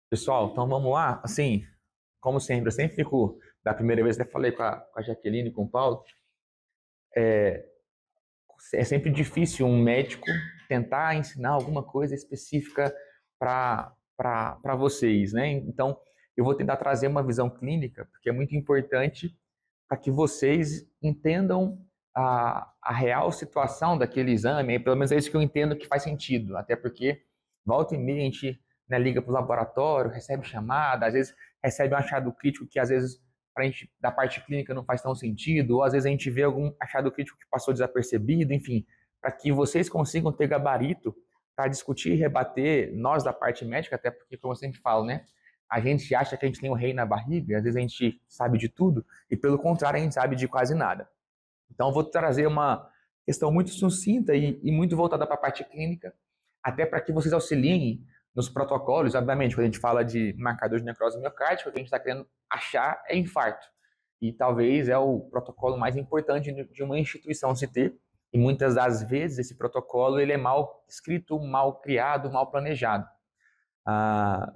Pessoal, então vamos lá. Assim, como sempre, eu sempre fico, da primeira vez até falei com a Jaqueline e com o Paulo, é sempre difícil um médico tentar ensinar alguma coisa específica para vocês, né? Então, eu vou tentar trazer uma visão clínica, porque é muito importante para que vocês entendam a real situação daquele exame, e pelo menos é isso que eu entendo que faz sentido, até porque volta e meia a gente, né, liga para o laboratório, recebe chamada, às vezes recebe um achado crítico que às vezes para a gente da parte clínica não faz tão sentido, ou às vezes a gente vê algum achado crítico que passou desapercebido, enfim, para que vocês consigam ter gabarito para discutir e rebater nós da parte médica, até porque, como eu sempre falo, né, a gente acha que a gente tem um rei na barriga, às vezes a gente sabe de tudo, e pelo contrário, a gente sabe de quase nada. Então, eu vou trazer uma questão muito sucinta e muito voltada para a parte clínica, até para que vocês auxiliem nos protocolos. Obviamente, quando a gente fala de marcador de necrose miocárdica, o que a gente está querendo achar é infarto. E talvez é o protocolo mais importante de uma instituição se ter. E muitas das vezes esse protocolo ele é mal escrito, mal criado, mal planejado.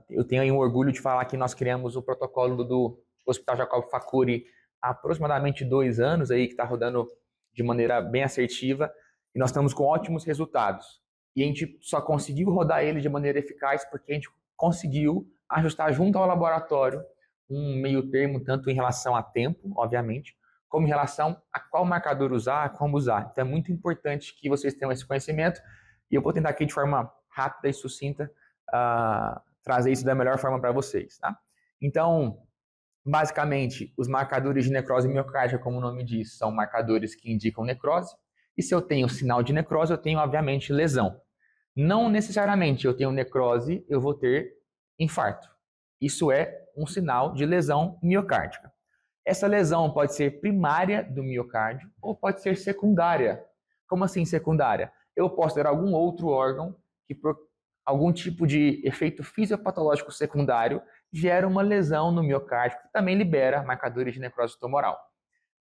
Eu tenho aí um orgulho de falar que nós criamos o protocolo do Hospital Jacob Facuri há aproximadamente 2 anos, aí, que está rodando de maneira bem assertiva, e nós estamos com ótimos resultados. E a gente só conseguiu rodar ele de maneira eficaz porque a gente conseguiu ajustar junto ao laboratório um meio termo, tanto em relação a tempo, obviamente, como em relação a qual marcador usar, como usar. Então é muito importante que vocês tenham esse conhecimento, e eu vou tentar aqui de forma rápida e sucinta trazer isso da melhor forma para vocês, tá? Então, basicamente, os marcadores de necrose miocárdica, como o nome diz, são marcadores que indicam necrose. E se eu tenho sinal de necrose, eu tenho, obviamente, lesão. Não necessariamente eu tenho necrose, eu vou ter infarto. Isso é um sinal de lesão miocárdica. Essa lesão pode ser primária do miocárdio ou pode ser secundária. Como assim secundária? Eu posso ter algum outro órgão que, por algum tipo de efeito fisiopatológico secundário, gera uma lesão no miocárdio que também libera marcadores de necrose tumoral.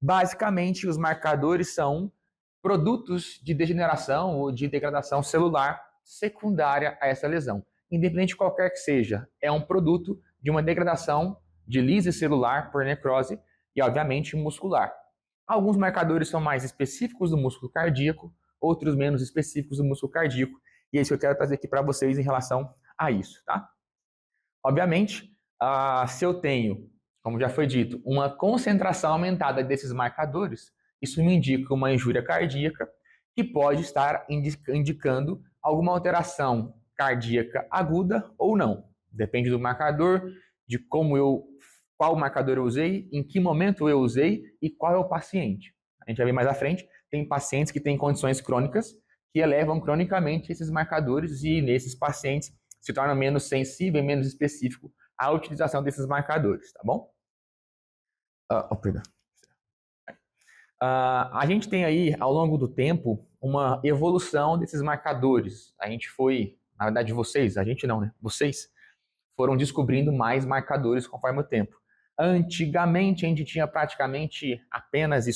Basicamente, os marcadores são produtos de degeneração ou de degradação celular secundária a essa lesão. Independente de qualquer que seja, é um produto de uma degradação de lise celular por necrose e, obviamente, muscular. Alguns marcadores são mais específicos do músculo cardíaco, outros menos específicos do músculo cardíaco, e é isso que eu quero trazer aqui para vocês em relação a isso, tá? Obviamente, se eu tenho, como já foi dito, uma concentração aumentada desses marcadores, isso me indica uma injúria cardíaca que pode estar indicando alguma alteração cardíaca aguda ou não. Depende do marcador, de qual marcador eu usei, em que momento eu usei e qual é o paciente. A gente vai ver mais à frente, tem pacientes que têm condições crônicas que elevam cronicamente esses marcadores e nesses pacientes se torna menos sensível e menos específico à utilização desses marcadores, tá bom? Perdão. A gente tem aí, ao longo do tempo, uma evolução desses marcadores. A gente foi, na verdade, vocês, a gente não, né? Vocês foram descobrindo mais marcadores conforme o tempo. Antigamente, a gente tinha praticamente apenas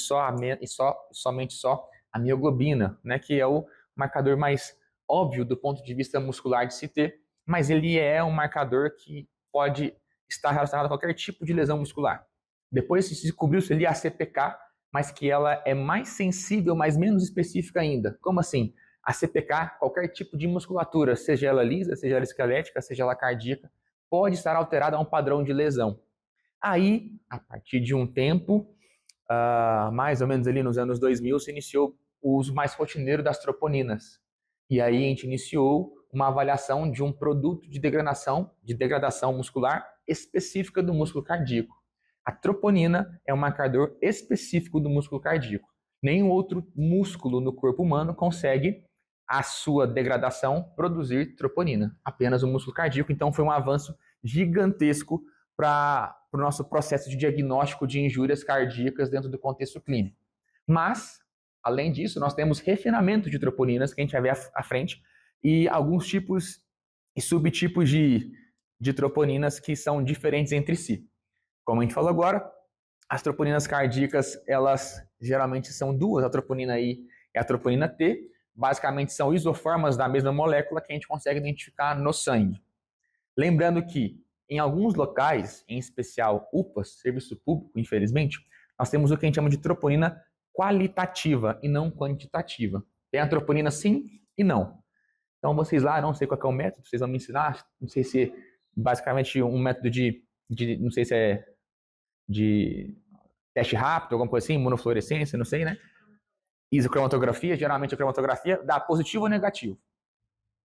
somente só a mioglobina, né? Que é o marcador mais óbvio do ponto de vista muscular de se ter, mas ele é um marcador que pode estar relacionado a qualquer tipo de lesão muscular. Depois se descobriu-se ali a CPK, mas que ela é mais sensível, mas menos específica ainda. Como assim? A CPK, qualquer tipo de musculatura, seja ela lisa, seja ela esquelética, seja ela cardíaca, pode estar alterada a um padrão de lesão. Aí, a partir de um tempo, mais ou menos ali nos anos 2000, se iniciou o uso mais rotineiro das troponinas. E aí a gente iniciou uma avaliação de um produto de degradação muscular específica do músculo cardíaco. A troponina é um marcador específico do músculo cardíaco. Nenhum outro músculo no corpo humano consegue a sua degradação produzir troponina, apenas o músculo cardíaco. Então foi um avanço gigantesco para o nosso processo de diagnóstico de injúrias cardíacas dentro do contexto clínico. Mas, além disso, nós temos refinamento de troponinas, que a gente vai ver à frente, e alguns tipos e subtipos de troponinas que são diferentes entre si. Como a gente falou agora, as troponinas cardíacas, elas geralmente são duas, a troponina I e a troponina T, basicamente são isoformas da mesma molécula que a gente consegue identificar no sangue. Lembrando que Em alguns locais, em especial UPAs, serviço público, infelizmente, nós temos o que a gente chama de troponina qualitativa e não quantitativa. Tem a troponina sim e não. Então vocês lá, não sei qual é o método, vocês vão me ensinar, não sei se é basicamente um método não sei se é de teste rápido, alguma coisa assim, imunofluorescência, não sei, né? Isocromatografia, geralmente a cromatografia dá positivo ou negativo.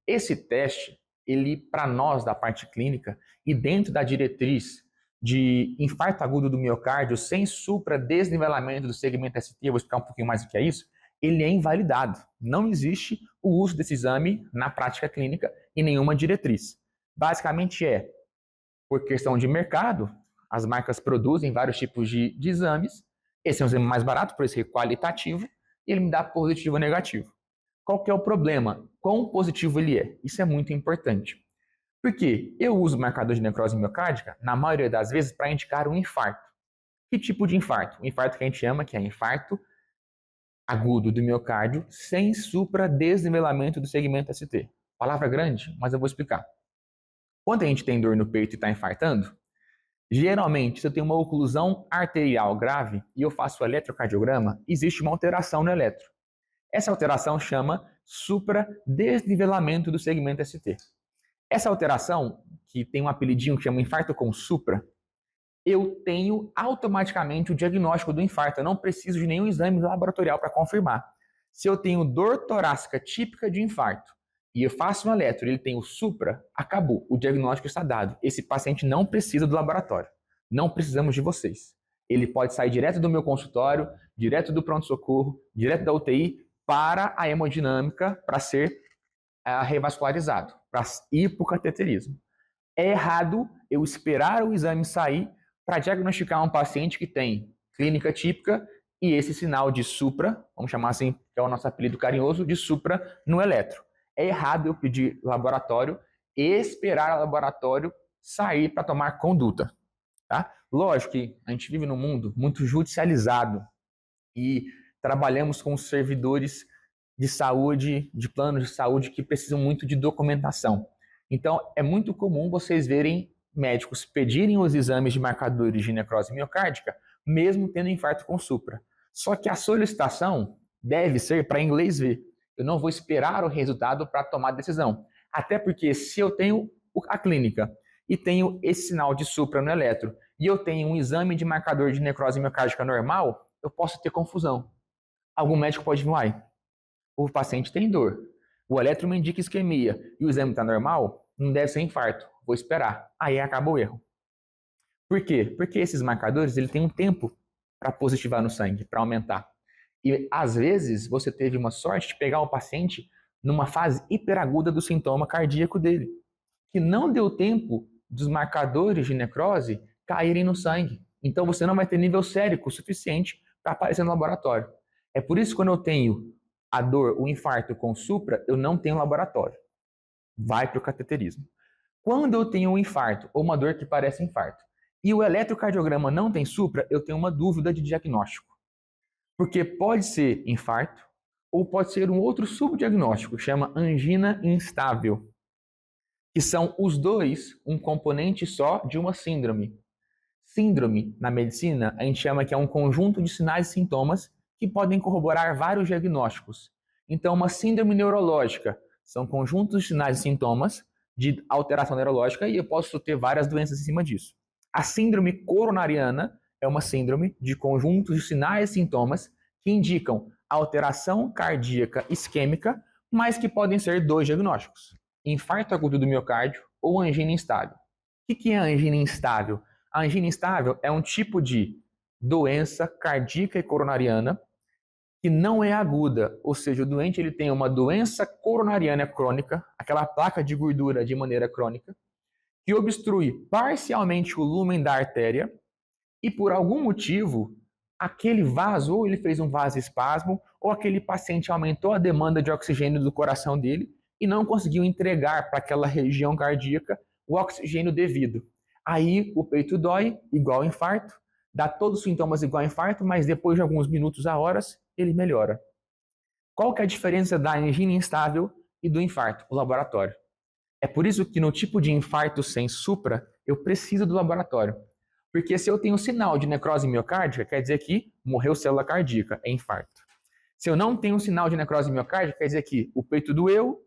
Esse teste, ele, para nós da parte clínica, e dentro da diretriz de infarto agudo do miocárdio sem supradesnivelamento do segmento ST, eu vou explicar um pouquinho mais o que é isso, ele é invalidado. Não existe o uso desse exame na prática clínica em nenhuma diretriz. Basicamente por questão de mercado, as marcas produzem vários tipos de exames, esse é um exame mais barato, por isso é qualitativo, e ele me dá positivo ou negativo. Qual que é o problema? Quão positivo ele é? Isso é muito importante. Porque eu uso o marcador de necrose miocárdica, na maioria das vezes, para indicar um infarto. Que tipo de infarto? O infarto que a gente chama que é infarto agudo do miocárdio sem supradesnivelamento do segmento ST. Palavra grande, mas eu vou explicar. Quando a gente tem dor no peito e está infartando, geralmente, se eu tenho uma oclusão arterial grave e eu faço o eletrocardiograma, existe uma alteração no eletro. Essa alteração chama supradesnivelamento do segmento ST. Essa alteração, que tem um apelidinho que chama infarto com supra, eu tenho automaticamente o diagnóstico do infarto. Eu não preciso de nenhum exame laboratorial para confirmar. Se eu tenho dor torácica típica de infarto e eu faço um eletro e ele tem o supra, acabou. O diagnóstico está dado. Esse paciente não precisa do laboratório. Não precisamos de vocês. Ele pode sair direto do meu consultório, direto do pronto-socorro, direto da UTI para a hemodinâmica para ser revascularizado, para ir para o cateterismo. É errado eu esperar o exame sair para diagnosticar um paciente que tem clínica típica e esse sinal de supra, vamos chamar assim, que é o nosso apelido carinhoso, de supra no eletro. É errado eu pedir laboratório e esperar o laboratório sair para tomar conduta. Tá? Lógico que a gente vive num mundo muito judicializado e trabalhamos com servidores de saúde, de planos de saúde que precisam muito de documentação. Então, é muito comum vocês verem médicos pedirem os exames de marcadores de necrose miocárdica, mesmo tendo infarto com supra. Só que a solicitação deve ser para inglês ver. Eu não vou esperar o resultado para tomar decisão. Até porque se eu tenho a clínica e tenho esse sinal de supra no eletro e eu tenho um exame de marcador de necrose miocárdica normal, eu posso ter confusão. Algum médico pode vir, o paciente tem dor, o eletro me indica isquemia e o exame está normal, não deve ser infarto, vou esperar. Aí acaba o erro. Por quê? Porque esses marcadores ele tem um tempo para positivar no sangue, para aumentar. E às vezes você teve uma sorte de pegar o paciente numa fase hiperaguda do sintoma cardíaco dele, que não deu tempo dos marcadores de necrose caírem no sangue. Então você não vai ter nível sérico suficiente para aparecer no laboratório. É por isso que quando eu tenho a dor, o infarto com supra, eu não tenho laboratório. Vai para o cateterismo. Quando eu tenho um infarto ou uma dor que parece infarto e o eletrocardiograma não tem supra, eu tenho uma dúvida de diagnóstico. Porque pode ser infarto ou pode ser um outro subdiagnóstico, chama angina instável, que são os dois um componente só de uma síndrome. Síndrome, na medicina, a gente chama que é um conjunto de sinais e sintomas que podem corroborar vários diagnósticos. Então, uma síndrome neurológica são conjuntos de sinais e sintomas de alteração neurológica e eu posso ter várias doenças em cima disso. A síndrome coronariana é uma síndrome de conjuntos de sinais e sintomas que indicam alteração cardíaca isquêmica, mas que podem ser dois diagnósticos: infarto agudo do miocárdio ou angina instável. O que é a angina instável? A angina instável é um tipo de doença cardíaca e coronariana que não é aguda, ou seja, o doente ele tem uma doença coronariana crônica, aquela placa de gordura de maneira crônica, que obstrui parcialmente o lúmen da artéria e por algum motivo aquele vaso, ou ele fez um vasoespasmo, ou aquele paciente aumentou a demanda de oxigênio do coração dele e não conseguiu entregar para aquela região cardíaca o oxigênio devido. Aí o peito dói, igual infarto, dá todos os sintomas igual infarto, mas depois de alguns minutos a horas, ele melhora. Qual que é a diferença da angina instável e do infarto? O laboratório. É por isso que no tipo de infarto sem supra, eu preciso do laboratório. Porque se eu tenho sinal de necrose miocárdica, quer dizer que morreu célula cardíaca, é infarto. Se eu não tenho sinal de necrose miocárdica, quer dizer que o peito doeu,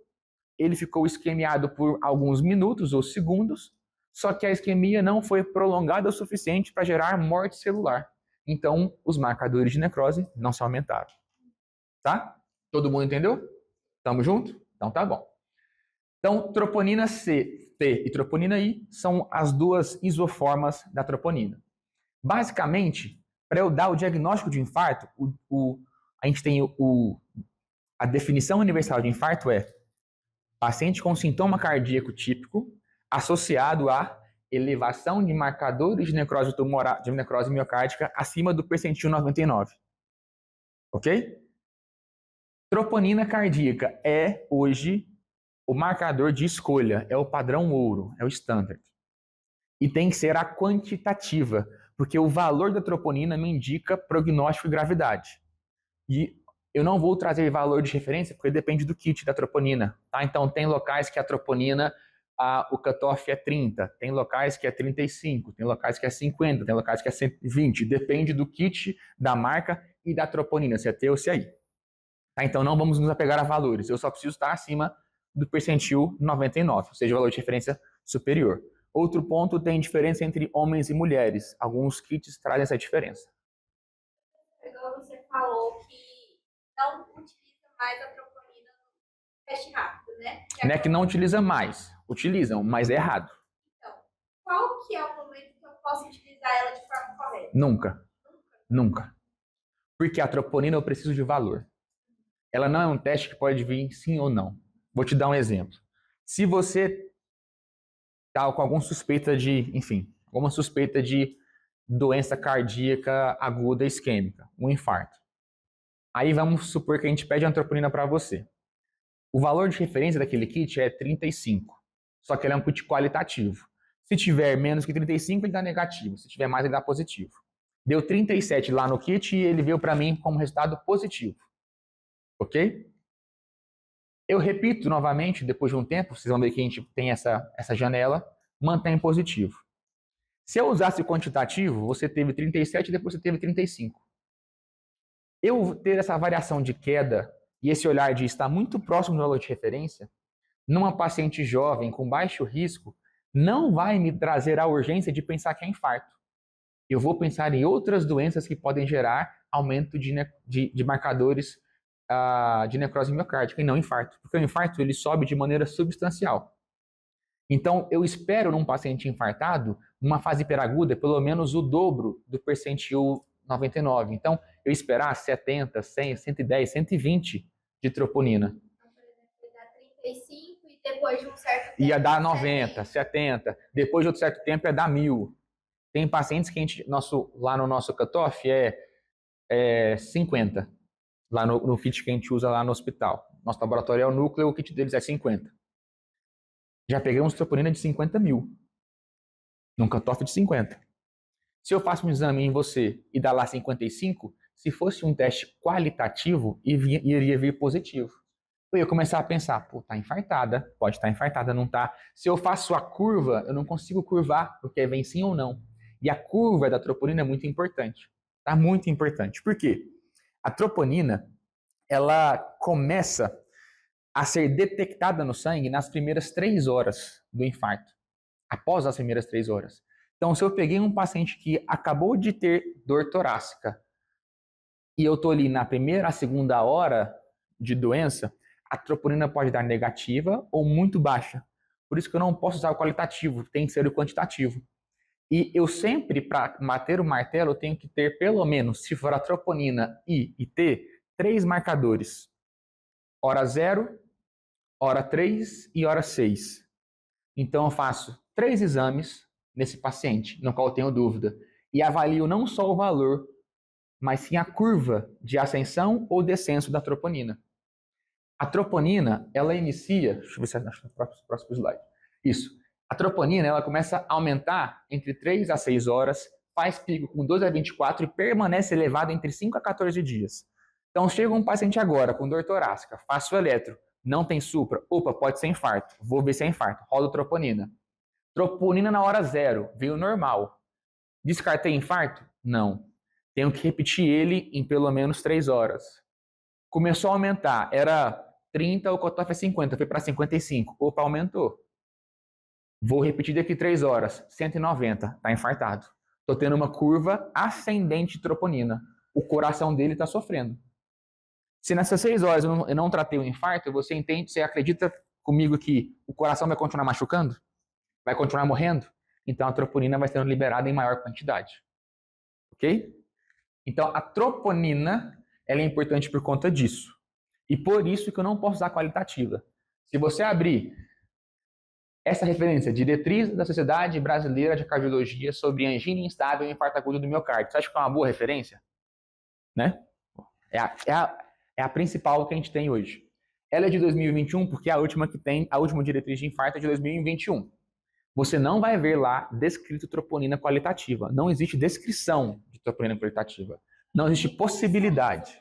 ele ficou isquemiado por alguns minutos ou segundos, só que a isquemia não foi prolongada o suficiente para gerar morte celular. Então, os marcadores de necrose não se aumentaram. Tá? Todo mundo entendeu? Tamo junto? Então tá bom. Então, troponina C, T e troponina I são as duas isoformas da troponina. Basicamente, para eu dar o diagnóstico de infarto, a gente tem a definição universal de infarto é paciente com sintoma cardíaco típico associado a elevação de marcadores de necrose tumoral, de necrose miocárdica acima do percentil 99. Ok? Troponina cardíaca é hoje o marcador de escolha, é o padrão ouro, é o standard. E tem que ser a quantitativa, porque o valor da troponina me indica prognóstico e gravidade. E eu não vou trazer valor de referência, porque depende do kit da troponina. Tá? Então, tem locais que a troponina, o cutoff é 30, tem locais que é 35, tem locais que é 50, tem locais que é 120. Depende do kit, da marca e da troponina, se é T ou se é I. Tá? Então, não vamos nos apegar a valores. Eu só preciso estar acima do percentil 99, ou seja, o valor de referência superior. Outro ponto, tem diferença entre homens e mulheres. Alguns kits trazem essa diferença. Igual você falou que não utiliza mais a troponina no teste rápido, né? Não é que não utiliza mais. Utilizam, mas é errado. Então, qual que é o momento que eu posso utilizar ela de forma correta? Nunca. Nunca. Porque a troponina eu preciso de valor. Ela não é um teste que pode vir sim ou não. Vou te dar um exemplo. Se você está com alguma suspeita de, enfim, alguma suspeita de doença cardíaca aguda isquêmica, um infarto. Aí vamos supor que a gente pede a troponina para você. O valor de referência daquele kit é 35, só que ele é um kit qualitativo. Se tiver menos que 35, ele dá negativo. Se tiver mais, ele dá positivo. Deu 37 lá no kit e ele veio para mim como resultado positivo. Ok? Eu repito novamente, depois de um tempo, vocês vão ver que a gente tem essa janela, mantém positivo. Se eu usasse o quantitativo, você teve 37 e depois você teve 35. Eu ter essa variação de queda e esse olhar de estar muito próximo do valor de referência, numa paciente jovem com baixo risco, não vai me trazer a urgência de pensar que é infarto. Eu vou pensar em outras doenças que podem gerar aumento de marcadores de necrose miocárdica e não infarto, porque o infarto ele sobe de maneira substancial. Então, eu espero num paciente infartado, numa fase hiperaguda, pelo menos o dobro do percentil 99. Então, eu esperar 70, 100, 110, 120 de troponina. Então, por exemplo, ele dá 35 e depois de um certo tempo... Ia dar 90, 70. Depois de outro certo tempo ia dar 1000. Tem pacientes que lá no nosso cutoff é 50. Lá no kit que a gente usa lá no hospital. Nosso laboratório é o núcleo, o kit deles é 50. Já pegamos troponina de 50 mil. Num cutoff de 50. Se eu faço um exame em você e dá lá 55, se fosse um teste qualitativo, iria vir positivo. Eu ia começar a pensar, pô, tá infartada, pode estar infartada, não tá. Se eu faço a curva, eu não consigo curvar, porque vem sim ou não. E a curva da troponina é muito importante. Tá muito importante. Por quê? A troponina, ela começa a ser detectada no sangue nas primeiras 3 horas do infarto. Após as primeiras 3 horas. Então, se eu peguei um paciente que acabou de ter dor torácica e eu tô ali na primeira, a segunda hora de doença, a troponina pode dar negativa ou muito baixa. Por isso que eu não posso usar o qualitativo, tem que ser o quantitativo. E eu sempre, para bater o martelo, tenho que ter pelo menos, se for a troponina I e T, 3 marcadores. Hora 0, hora 3 e hora 6. Então eu faço 3 exames nesse paciente, no qual eu tenho dúvida, e avalio não só o valor, mas sim a curva de ascensão ou descenso da troponina. A troponina, ela inicia, deixa eu ver se acho no próximo slide. Isso. A troponina, ela começa a aumentar entre 3 a 6 horas, faz pico com 2 a 24 e permanece elevada entre 5 a 14 dias. Então, chega um paciente agora com dor torácica, faço o eletro, Não tem supra? Opa, pode ser infarto. Vou ver se é infarto. Rodo troponina. Troponina na hora zero, veio normal. Descartei infarto? Não. Tenho que repetir ele em pelo menos 3 horas. Começou a aumentar, era 30, o cutoff é 50, foi para 55. Opa, aumentou. Vou repetir daqui 3 horas, 190, tá infartado. Tô tendo uma curva ascendente de troponina. O coração dele está sofrendo. Se nessas 6 horas eu não tratei o infarto, você entende, você acredita comigo que o coração vai continuar machucando? Vai continuar morrendo? Então a troponina vai sendo liberada em maior quantidade. Ok? Então a troponina ela é importante por conta disso. E por isso que eu não posso usar qualitativa. Se você abrir essa referência, diretriz da Sociedade Brasileira de Cardiologia sobre angina instável e infarto agudo do miocárdio, você acha que é uma boa referência? Né? É a principal que a gente tem hoje. Ela é de 2021 porque é a última que tem, a última diretriz de infarto é de 2021. Você não vai ver lá descrito troponina qualitativa. Não existe descrição de troponina qualitativa. Não existe possibilidade.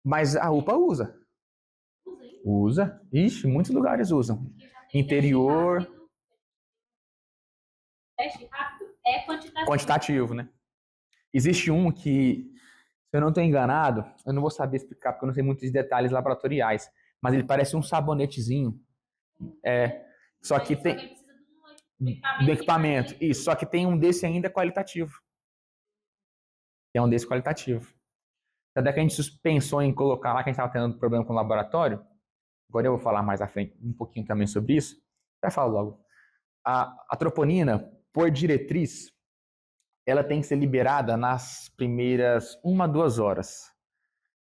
Mas a UPA usa. Usa. Ixi, muitos lugares usam. Interior. Teste rápido é quantitativo. Quantitativo, né? Existe um que, se eu não estou enganado, eu não vou saber explicar porque eu não sei muitos detalhes laboratoriais, mas ele parece um sabonetezinho. Só que tem do equipamento. Isso, só que tem um desse ainda qualitativo. Tem um desse qualitativo. Até que a gente pensou em colocar lá, que a gente estava tendo problema com o laboratório. Agora eu vou falar mais à frente um pouquinho também sobre isso. Já falo logo. A troponina, por diretriz, ela tem que ser liberada nas primeiras 1 a 2 horas.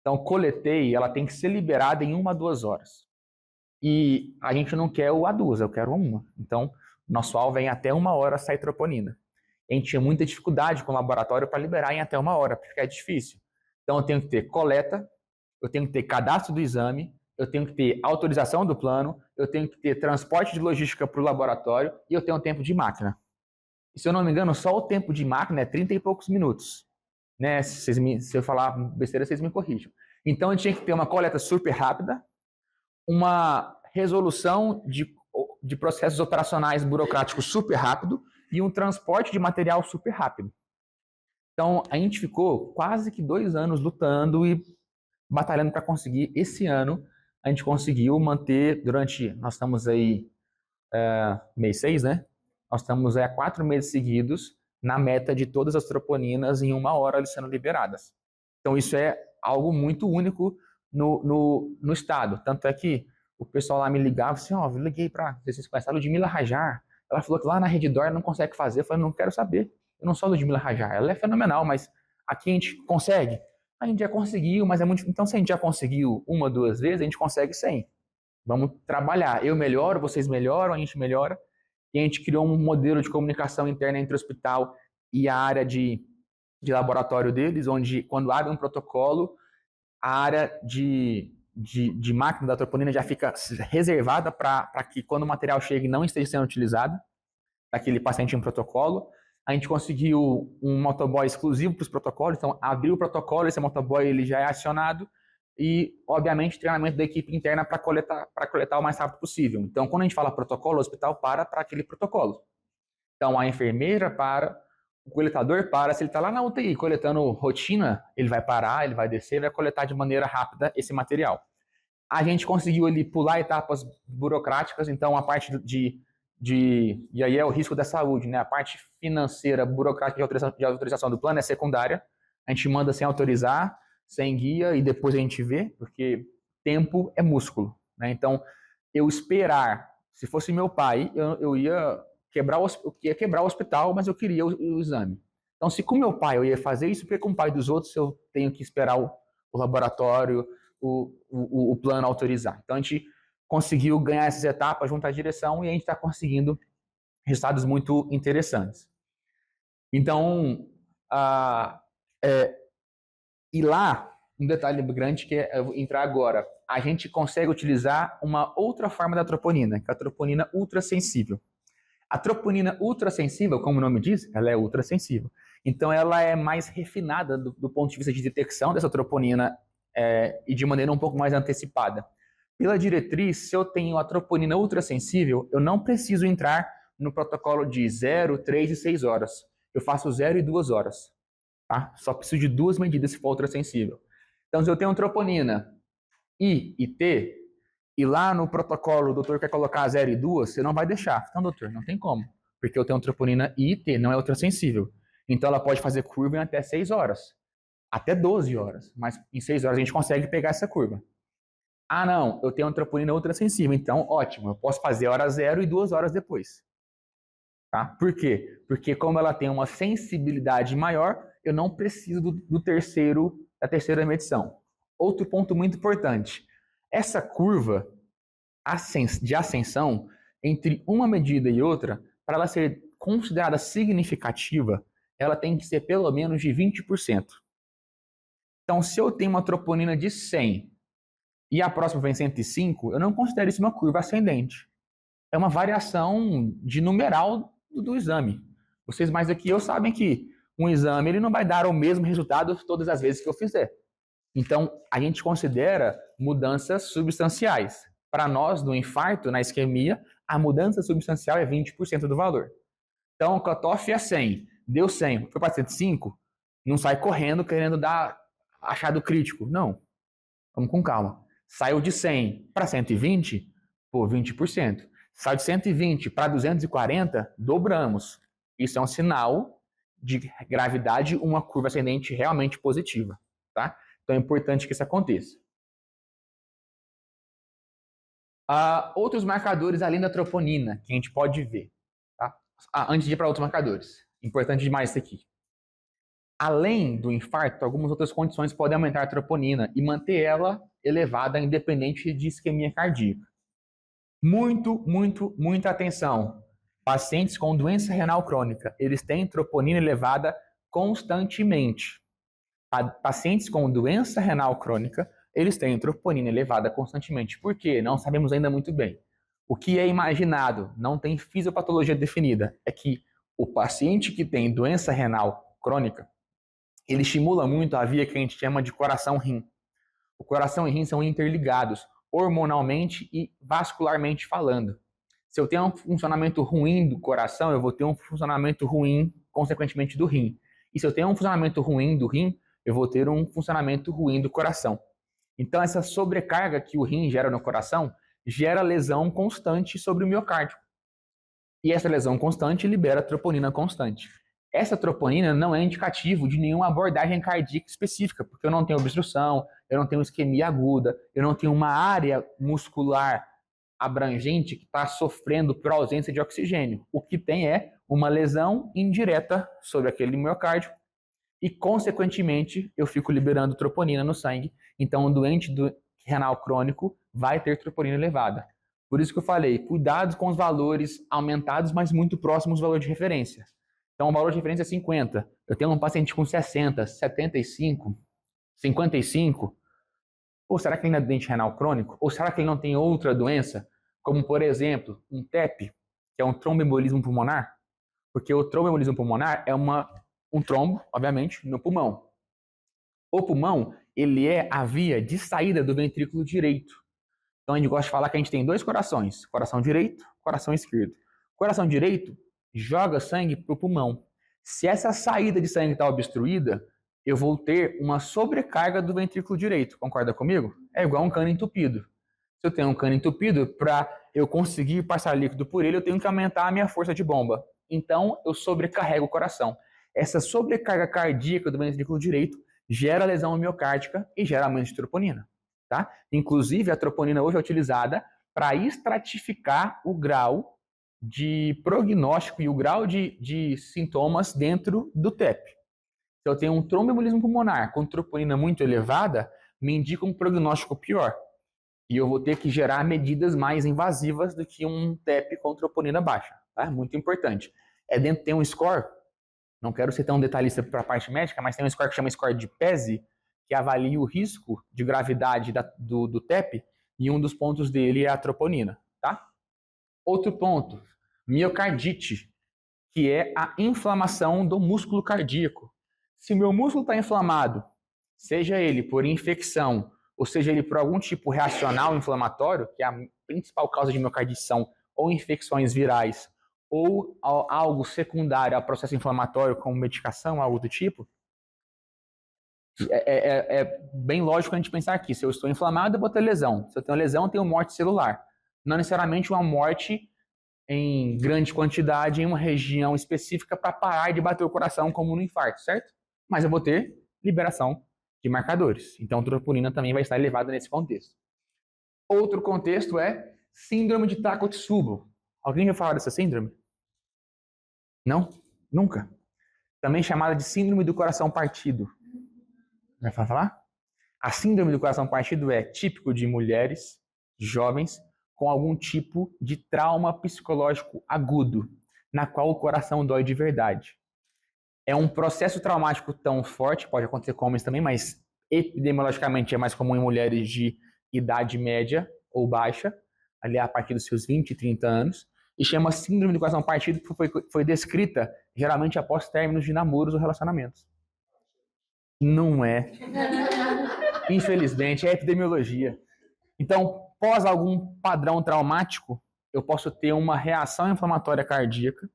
Então, coletei, ela tem que ser liberada em 1 a 2 horas. E a gente não quer o A2, eu quero 1. Então, nosso alvo é em até 1 hora sair troponina. A gente tinha muita dificuldade com o laboratório para liberar em até 1 hora, porque é difícil. Então, eu tenho que ter coleta, eu tenho que ter cadastro do exame, eu tenho que ter autorização do plano, eu tenho que ter transporte de logística para o laboratório e eu tenho um tempo de máquina. E, se eu não me engano, só o tempo de máquina é 30 e poucos minutos. Né? Se eu falar besteira, vocês me corrijam. Então, a gente tinha que ter uma coleta super rápida, uma resolução de processos operacionais burocráticos super rápido e um transporte de material super rápido. Então, a gente ficou quase que 2 anos lutando e batalhando para conseguir. Esse ano, a gente conseguiu manter nós estamos aí, mês 6, né? Nós estamos aí há 4 meses seguidos na meta de todas as troponinas em 1 hora sendo liberadas. Então, isso é algo muito único no estado. Tanto é que o pessoal lá me ligava assim, eu liguei para, vocês conhecem a Ludmila Rajar, ela falou que lá na Redditor não consegue fazer. Eu falei, não quero saber, eu não sou a Ludmila Rajar, ela é fenomenal, mas aqui a gente consegue. A gente já conseguiu, mas é muito... Então, se a gente já conseguiu 1, 2 vezes, a gente consegue 100. Vamos trabalhar. Eu melhoro, vocês melhoram, a gente melhora. E a gente criou um modelo de comunicação interna entre o hospital e a área de laboratório deles, onde, quando abre um protocolo, a área de máquina da troponina já fica reservada para que, quando o material chegue, não esteja sendo utilizado daquele paciente em protocolo. A gente conseguiu um motoboy exclusivo para os protocolos, então abriu o protocolo, esse motoboy ele já é acionado e, obviamente, treinamento da equipe interna para coletar o mais rápido possível. Então, quando a gente fala protocolo, o hospital para aquele protocolo. Então, a enfermeira para, o coletador para, se ele está lá na UTI coletando rotina, ele vai parar, ele vai descer, vai coletar de maneira rápida esse material. A gente conseguiu ali pular etapas burocráticas, então a parte e aí é o risco da saúde, né? A parte financeira, burocrática de autorização do plano é secundária. A gente manda sem autorizar, sem guia e depois a gente vê, porque tempo é músculo, né? Então, eu esperar, se fosse meu pai, eu ia quebrar o hospital, mas eu queria o exame. Então, se com meu pai eu ia fazer isso, porque com o pai dos outros eu tenho que esperar o laboratório, o plano autorizar. Então, a gente conseguiu ganhar essas etapas junto à direção e a gente está conseguindo resultados muito interessantes. Então, e lá, um detalhe grande que eu vou entrar agora, a gente consegue utilizar uma outra forma da troponina, que é a troponina ultrassensível. A troponina ultrassensível, como o nome diz, ela é ultrassensível. Então, ela é mais refinada do ponto de vista de detecção dessa troponina e de maneira um pouco mais antecipada. Pela diretriz, se eu tenho a troponina ultrassensível, eu não preciso entrar no protocolo de 0, 3 e 6 horas. Eu faço 0 e 2 horas. Tá? Só preciso de 2 medidas se for ultrassensível. Então, se eu tenho troponina I e T, e lá no protocolo o doutor quer colocar 0 e 2, você não vai deixar. Então, doutor, não tem como. Porque eu tenho troponina I e T, não é ultrassensível. Então, ela pode fazer curva em até 6 horas. Até 12 horas. Mas em 6 horas a gente consegue pegar essa curva. Ah, não, eu tenho troponina ultrassensível. Então, ótimo, eu posso fazer hora 0 e 2 horas depois. Tá? Por quê? Porque como ela tem uma sensibilidade maior, eu não preciso da terceira medição. Outro ponto muito importante. Essa curva de ascensão entre uma medida e outra, para ela ser considerada significativa, ela tem que ser pelo menos de 20%. Então, se eu tenho uma troponina de 100 e a próxima vem 105, eu não considero isso uma curva ascendente. É uma variação de numeral do exame. Vocês mais do que eu sabem que um exame ele não vai dar o mesmo resultado todas as vezes que eu fizer. Então, a gente considera mudanças substanciais. Para nós, no infarto, na isquemia, a mudança substancial é 20% do valor. Então, o cutoff é 100. Deu 100, foi para 105, não sai correndo querendo dar achado crítico. Não. Vamos com calma. Saiu de 100 para 120, pô, 20%. Saiu de 120 para 240, dobramos. Isso é um sinal de gravidade, uma curva ascendente realmente positiva, tá? Então é importante que isso aconteça. Outros marcadores além da troponina que a gente pode ver, tá? Antes de ir para outros marcadores, importante demais isso aqui. Além do infarto, algumas outras condições podem aumentar a troponina e manter ela elevada independente de isquemia cardíaca. Muita atenção. Pacientes com doença renal crônica, eles têm troponina elevada constantemente. Pacientes com doença renal crônica, eles têm troponina elevada constantemente. Por quê? Não sabemos ainda muito bem. O que é imaginado, não tem fisiopatologia definida, é que o paciente que tem doença renal crônica, ele estimula muito a via que a gente chama de coração-rim. O coração e rim são interligados hormonalmente e vascularmente falando. Se eu tenho um funcionamento ruim do coração, eu vou ter um funcionamento ruim, consequentemente, do rim. E se eu tenho um funcionamento ruim do rim, eu vou ter um funcionamento ruim do coração. Então, essa sobrecarga que o rim gera no coração gera lesão constante sobre o miocárdio. E essa lesão constante libera troponina constante. Essa troponina não é indicativo de nenhuma abordagem cardíaca específica, porque eu não tenho obstrução, eu não tenho isquemia aguda, eu não tenho uma área muscular abrangente que está sofrendo por ausência de oxigênio. O que tem é uma lesão indireta sobre aquele miocárdio e, consequentemente, eu fico liberando troponina no sangue. Então, o doente renal crônico vai ter troponina elevada. Por isso que eu falei, cuidado com os valores aumentados, mas muito próximos do valor de referência. Então, o valor de referência é 50. Eu tenho um paciente com 60, 75, 55. Ou será que ele não é doente renal crônico? Ou será que ele não tem outra doença? Como, por exemplo, um TEP, que é um tromboembolismo pulmonar? Porque o tromboembolismo pulmonar é um trombo, obviamente, no pulmão. O pulmão, ele é a via de saída do ventrículo direito. Então, a gente gosta de falar que a gente tem dois corações, coração direito, coração esquerdo. Coração direito joga sangue para o pulmão. Se essa saída de sangue está obstruída, eu vou ter uma sobrecarga do ventrículo direito. Concorda comigo? É igual um cano entupido. Se eu tenho um cano entupido, para eu conseguir passar líquido por ele, eu tenho que aumentar a minha força de bomba. Então, eu sobrecarrego o coração. Essa sobrecarga cardíaca do ventrículo direito gera lesão miocárdica e gera aumento de troponina. Tá? Inclusive, a troponina hoje é utilizada para estratificar o grau de prognóstico e o grau de sintomas dentro do TEP. Se eu tenho um tromboembolismo pulmonar com troponina muito elevada, me indica um prognóstico pior. E eu vou ter que gerar medidas mais invasivas do que um TEP com troponina baixa. Tá? Muito importante. Tem um score, não quero ser tão detalhista para a parte médica, mas tem um score que chama score de PESI, que avalia o risco de gravidade do TEP, e um dos pontos dele é a troponina. Tá? Outro ponto, miocardite, que é a inflamação do músculo cardíaco. Se o meu músculo está inflamado, seja ele por infecção ou seja ele por algum tipo reacional inflamatório, que é a principal causa de miocardição, ou infecções virais, ou algo secundário ao processo inflamatório, como medicação, algo do tipo, é bem lógico a gente pensar aqui. Se eu estou inflamado, eu vou ter lesão. Se eu tenho lesão, eu tenho morte celular. Não necessariamente uma morte em grande quantidade em uma região específica para parar de bater o coração como no infarto, certo? Mas eu vou ter liberação de marcadores. Então, a troponina também vai estar elevada nesse contexto. Outro contexto é síndrome de Takotsubo. Alguém já falou dessa síndrome? Não? Nunca? Também chamada de síndrome do coração partido. Vai falar? A síndrome do coração partido é típico de mulheres jovens com algum tipo de trauma psicológico agudo, na qual o coração dói de verdade. É um processo traumático tão forte, pode acontecer com homens também, mas epidemiologicamente é mais comum em mulheres de idade média ou baixa, ali a partir dos seus 20, 30 anos, e chama síndrome do coração partido, que foi descrita geralmente após términos de namoros ou relacionamentos. Não é. Infelizmente, é epidemiologia. Então, pós algum padrão traumático, eu posso ter uma reação inflamatória cardíaca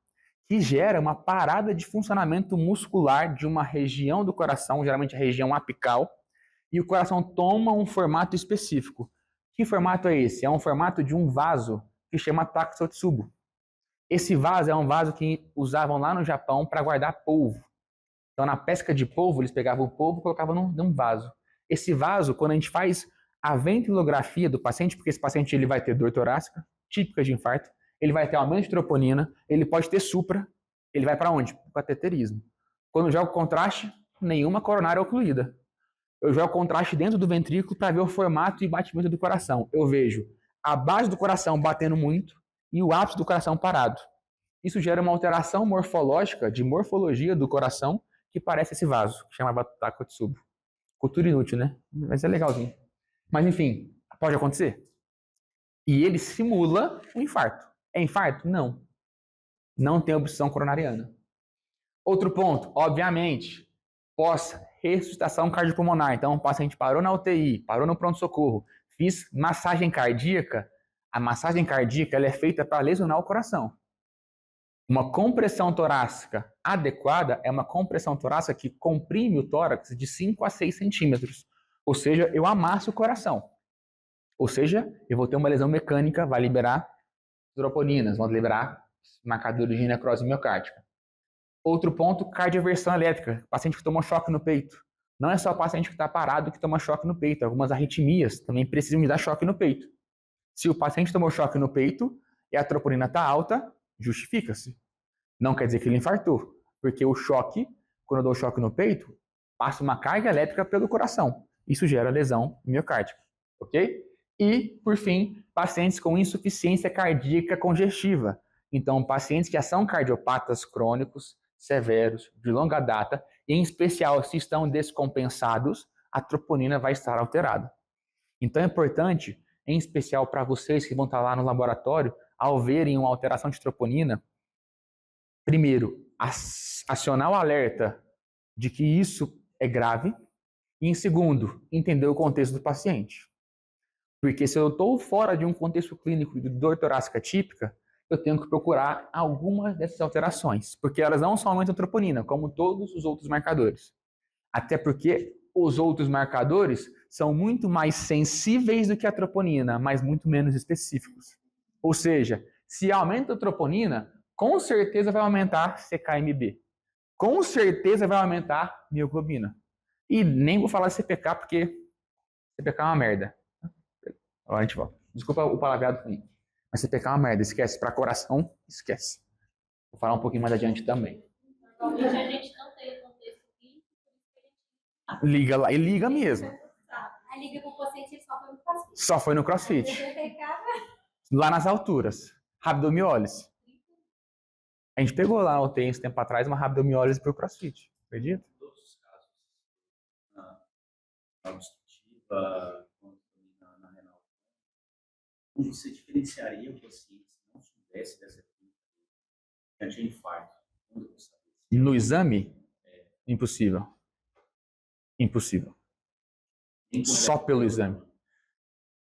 que gera uma parada de funcionamento muscular de uma região do coração, geralmente a região apical, e o coração toma um formato específico. Que formato é esse? É um formato de um vaso que chama Takotsubo. Esse vaso é um vaso que usavam lá no Japão para guardar polvo. Então, na pesca de polvo, eles pegavam o polvo e colocavam num vaso. Esse vaso, quando a gente faz a ventilografia do paciente, porque esse paciente ele vai ter dor torácica, típica de infarto, ele vai ter aumento de troponina, ele pode ter supra, ele vai para onde? Para cateterismo. Quando eu jogo contraste, nenhuma coronária ocluída. Eu jogo contraste dentro do ventrículo para ver o formato e batimento do coração. Eu vejo a base do coração batendo muito e o ápice do coração parado. Isso gera uma alteração morfológica, de morfologia do coração, que parece esse vaso, que chamava Takotsubo. Cultura inútil, né? Mas é legalzinho. Mas enfim, pode acontecer. E ele simula um infarto. É infarto? Não. Não tem obstrução coronariana. Outro ponto, obviamente, pós-ressuscitação cardiopulmonar. Então, o paciente parou na UTI, parou no pronto-socorro, fiz massagem cardíaca. A massagem cardíaca ela é feita para lesionar o coração. Uma compressão torácica adequada é uma compressão torácica que comprime o tórax de 5 a 6 centímetros. Ou seja, eu amasso o coração. Ou seja, eu vou ter uma lesão mecânica, vai liberar troponinas, vão liberar marcadores de necrose miocárdica. Outro ponto, cardioversão elétrica. Paciente que toma choque no peito. Não é só o paciente que está parado que toma choque no peito. Algumas arritmias também precisam de dar choque no peito. Se o paciente tomou choque no peito e a troponina está alta, justifica-se. Não quer dizer que ele infartou, porque o choque, quando eu dou choque no peito, passa uma carga elétrica pelo coração. Isso gera lesão miocárdica, ok? E, por fim, pacientes com insuficiência cardíaca congestiva. Então, pacientes que já são cardiopatas crônicos, severos, de longa data, e em especial se estão descompensados, a troponina vai estar alterada. Então, é importante, em especial para vocês que vão estar lá no laboratório, ao verem uma alteração de troponina, primeiro, acionar o alerta de que isso é grave, e em segundo, entender o contexto do paciente. Porque se eu estou fora de um contexto clínico de dor torácica típica, eu tenho que procurar algumas dessas alterações, porque elas não só aumentam a troponina, como todos os outros marcadores. Até porque os outros marcadores são muito mais sensíveis do que a troponina, mas muito menos específicos. Ou seja, se aumenta a troponina, com certeza vai aumentar CKMB. Com certeza vai aumentar mioglobina. E nem vou falar de CPK, porque CPK é uma merda. Agora a gente volta. Desculpa o palavreado ruim. Mas CPK é uma merda. Esquece. Para coração, esquece. Vou falar um pouquinho mais adiante também. Normalmente a gente não tem contexto clínico. Liga lá. E liga mesmo. A liga com o paciente só foi no CrossFit. Só foi no CrossFit. Lá nas alturas. Rabdomiólise. A gente pegou lá no UTI esse tempo atrás uma rabdomiólise pro CrossFit. Acredita? Em todos os casos, na obstrutiva, na renal, como você diferenciaria o paciente se não soubesse dessa clínica que tinha infarto? Como eu saber? No exame? Impossível. Impossível. Só pelo exame.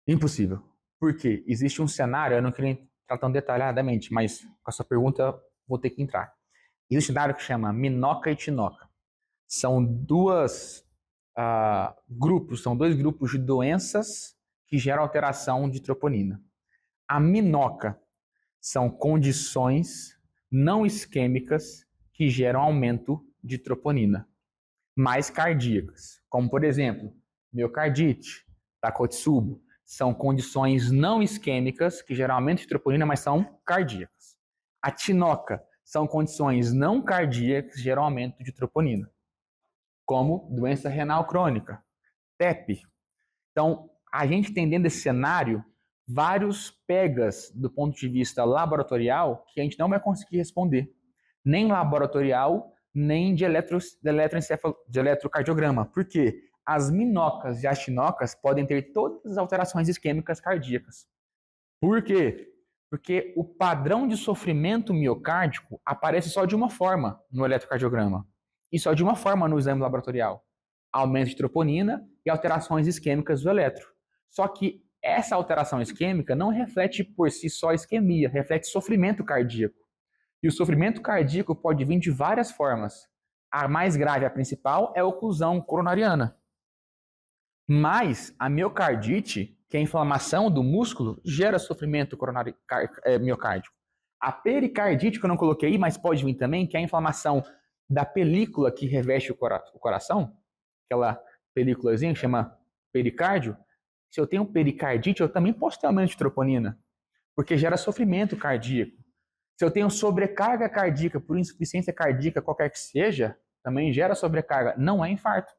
Impossível. Por quê? Existe um cenário, eu não queria entrar tão detalhadamente, mas com a sua pergunta vou ter que entrar. Existe um cenário que chama minoca e tinoca. São dois grupos de doenças que geram alteração de troponina. A minoca são condições não isquêmicas que geram aumento de troponina, mais cardíacas, como por exemplo, miocardite, Takotsubo, são condições não isquêmicas que geram aumento de troponina, mas são cardíacas. A tinoca são condições não cardíacas que geram aumento de troponina, como doença renal crônica, TEP. Então, a gente tem dentro desse cenário vários pegas do ponto de vista laboratorial que a gente não vai conseguir responder, nem laboratorial, nem de eletrocardiograma. Por quê? As minocas e as tinocas podem ter todas as alterações isquêmicas cardíacas. Por quê? Porque o padrão de sofrimento miocárdico aparece só de uma forma no eletrocardiograma e só de uma forma no exame laboratorial: aumento de troponina e alterações isquêmicas do eletro. Só que essa alteração isquêmica não reflete por si só isquemia, reflete sofrimento cardíaco. E o sofrimento cardíaco pode vir de várias formas. A mais grave, a principal, é a oclusão coronariana. Mas a miocardite, que é a inflamação do músculo, gera sofrimento miocárdico. A pericardite, que eu não coloquei, mas pode vir também, que é a inflamação da película que reveste o coração, aquela películazinha que chama pericárdio. Se eu tenho pericardite, eu também posso ter aumento de troponina, porque gera sofrimento cardíaco. Se eu tenho sobrecarga cardíaca por insuficiência cardíaca, qualquer que seja, também gera sobrecarga, não é infarto.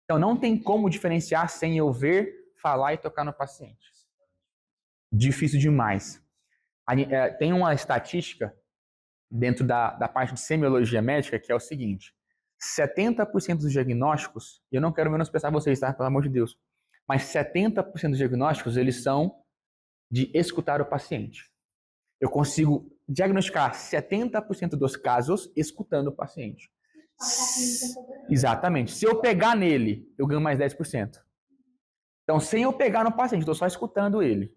Então não tem como diferenciar sem eu ver, falar e tocar no paciente. Difícil demais. Tem uma estatística dentro da parte de semiologia médica que é o seguinte: 70% dos diagnósticos, e eu não quero menosprezar vocês, tá? Pelo amor de Deus, mas 70% dos diagnósticos, eles são de escutar o paciente. Eu consigo diagnosticar 70% dos casos escutando o paciente. Exatamente. Se eu pegar nele, eu ganho mais 10%. Então, sem eu pegar no paciente, estou só escutando ele,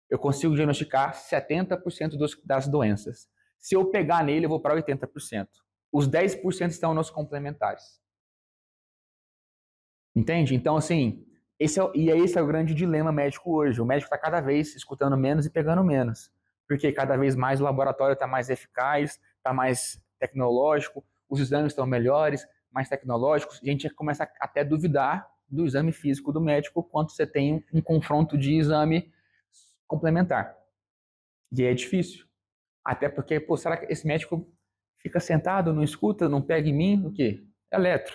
eu consigo diagnosticar 70% das doenças. Se eu pegar nele, eu vou para 80%. Os 10% estão nos complementares. Entende? Então, assim, esse é o grande dilema médico hoje. O médico está cada vez escutando menos e pegando menos. Porque cada vez mais o laboratório está mais eficaz, está mais tecnológico, os exames estão melhores, mais tecnológicos, e a gente começa até a duvidar do exame físico do médico quando você tem um confronto de exame complementar. E é difícil. Até porque, pô, será que esse médico fica sentado, não escuta, não pega em mim? O quê? Eletro,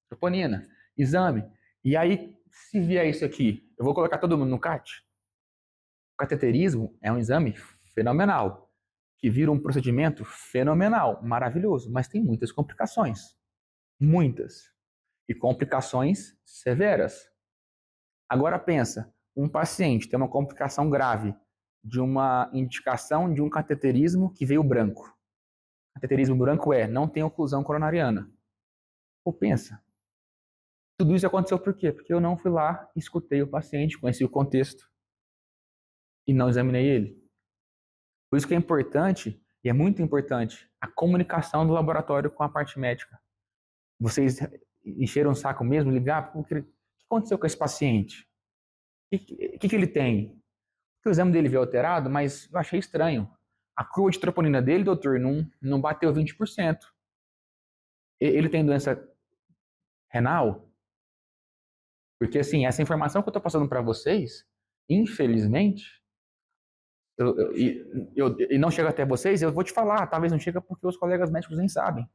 troponina, exame. E aí, se vier isso aqui, eu vou colocar todo mundo no CAT? O cateterismo é um exame fenomenal, que vira um procedimento fenomenal, maravilhoso, mas tem muitas complicações. Muitas. E complicações severas. Agora pensa, um paciente tem uma complicação grave de uma indicação de um cateterismo que veio branco. Cateterismo branco não tem oclusão coronariana. Pô, pensa. Tudo isso aconteceu por quê? Porque eu não fui lá, escutei o paciente, conheci o contexto e não examinei ele. Por isso que é importante, e é muito importante, a comunicação do laboratório com a parte médica. Vocês encheram o saco mesmo, ligar, o que aconteceu com esse paciente? O que ele tem? Porque o exame dele veio alterado, mas eu achei estranho. A curva de troponina dele, doutor, não bateu 20%. Ele tem doença renal? Porque, assim, essa informação que eu estou passando para vocês, infelizmente, e não chega até vocês, eu vou te falar, talvez não chega porque os colegas médicos nem sabem.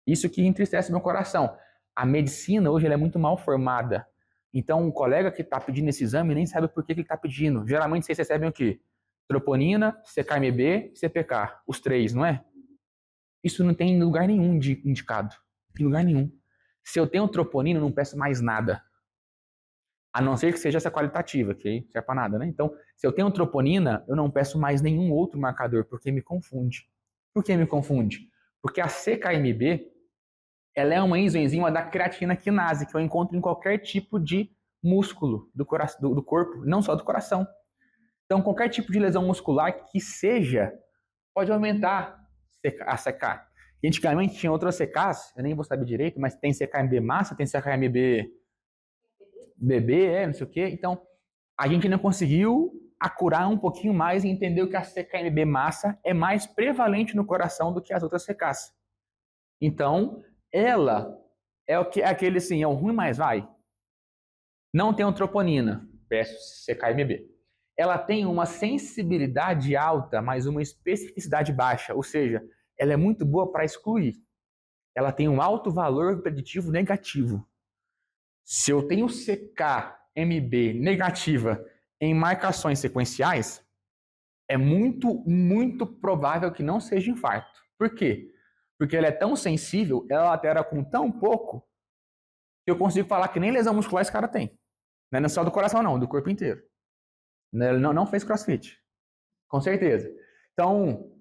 Isso que entristece meu coração. A medicina hoje ela é muito mal formada. Então, o colega que está pedindo esse exame nem sabe por que ele está pedindo. Geralmente, vocês recebem o quê? Troponina, CKMB, CPK. Os três, não é? Isso não tem em lugar nenhum indicado. Em lugar nenhum. Se eu tenho troponina, eu não peço mais nada. A não ser que seja essa qualitativa, que não serve para nada, né? Então, se eu tenho troponina, eu não peço mais nenhum outro marcador, porque me confunde. Por que me confunde? Porque a CKMB, ela é uma isoenzima da creatina quinase, que eu encontro em qualquer tipo de músculo do corpo, não só do coração. Então, qualquer tipo de lesão muscular que seja, pode aumentar a CK. Antigamente tinha outras CKs, eu nem vou saber direito, mas tem CKMB massa, tem CKMB bebê, não sei o quê. Então, a gente não conseguiu acurar um pouquinho mais e entender que a CKMB massa é mais prevalente no coração do que as outras CKs. Então, ela é aquele assim, é o ruim, mas vai. Não tem troponina, versus CKMB. Ela tem uma sensibilidade alta, mas uma especificidade baixa, ou seja, ela é muito boa para excluir. Ela tem um alto valor preditivo negativo. Se eu tenho CKMB negativa em marcações sequenciais, é muito provável que não seja infarto. Por quê? Porque ela é tão sensível, ela altera com tão pouco, que eu consigo falar que nem lesão muscular esse cara tem. Não é só do coração não, do corpo inteiro. Ele não fez crossfit. Com certeza. Então,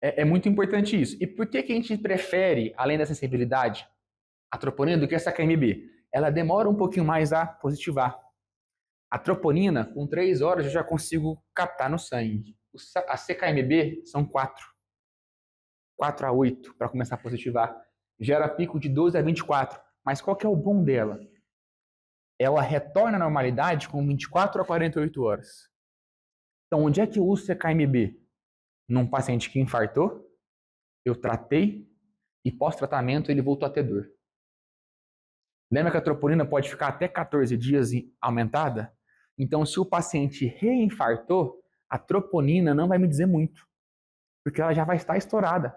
é muito importante isso. E por que a gente prefere, além da sensibilidade, a troponina do que essa KMB? Ela demora um pouquinho mais a positivar. A troponina, com 3 horas, eu já consigo captar no sangue. A CKMB são 4. 4 a 8 para começar a positivar. Gera pico de 12 a 24. Mas qual que é o bom dela? Ela retorna à normalidade com 24 a 48 horas. Então, onde é que eu uso CKMB? Num paciente que infartou, eu tratei e pós-tratamento ele voltou a ter dor. Lembra que a troponina pode ficar até 14 dias aumentada? Então, se o paciente reinfartou, a troponina não vai me dizer muito, porque ela já vai estar estourada.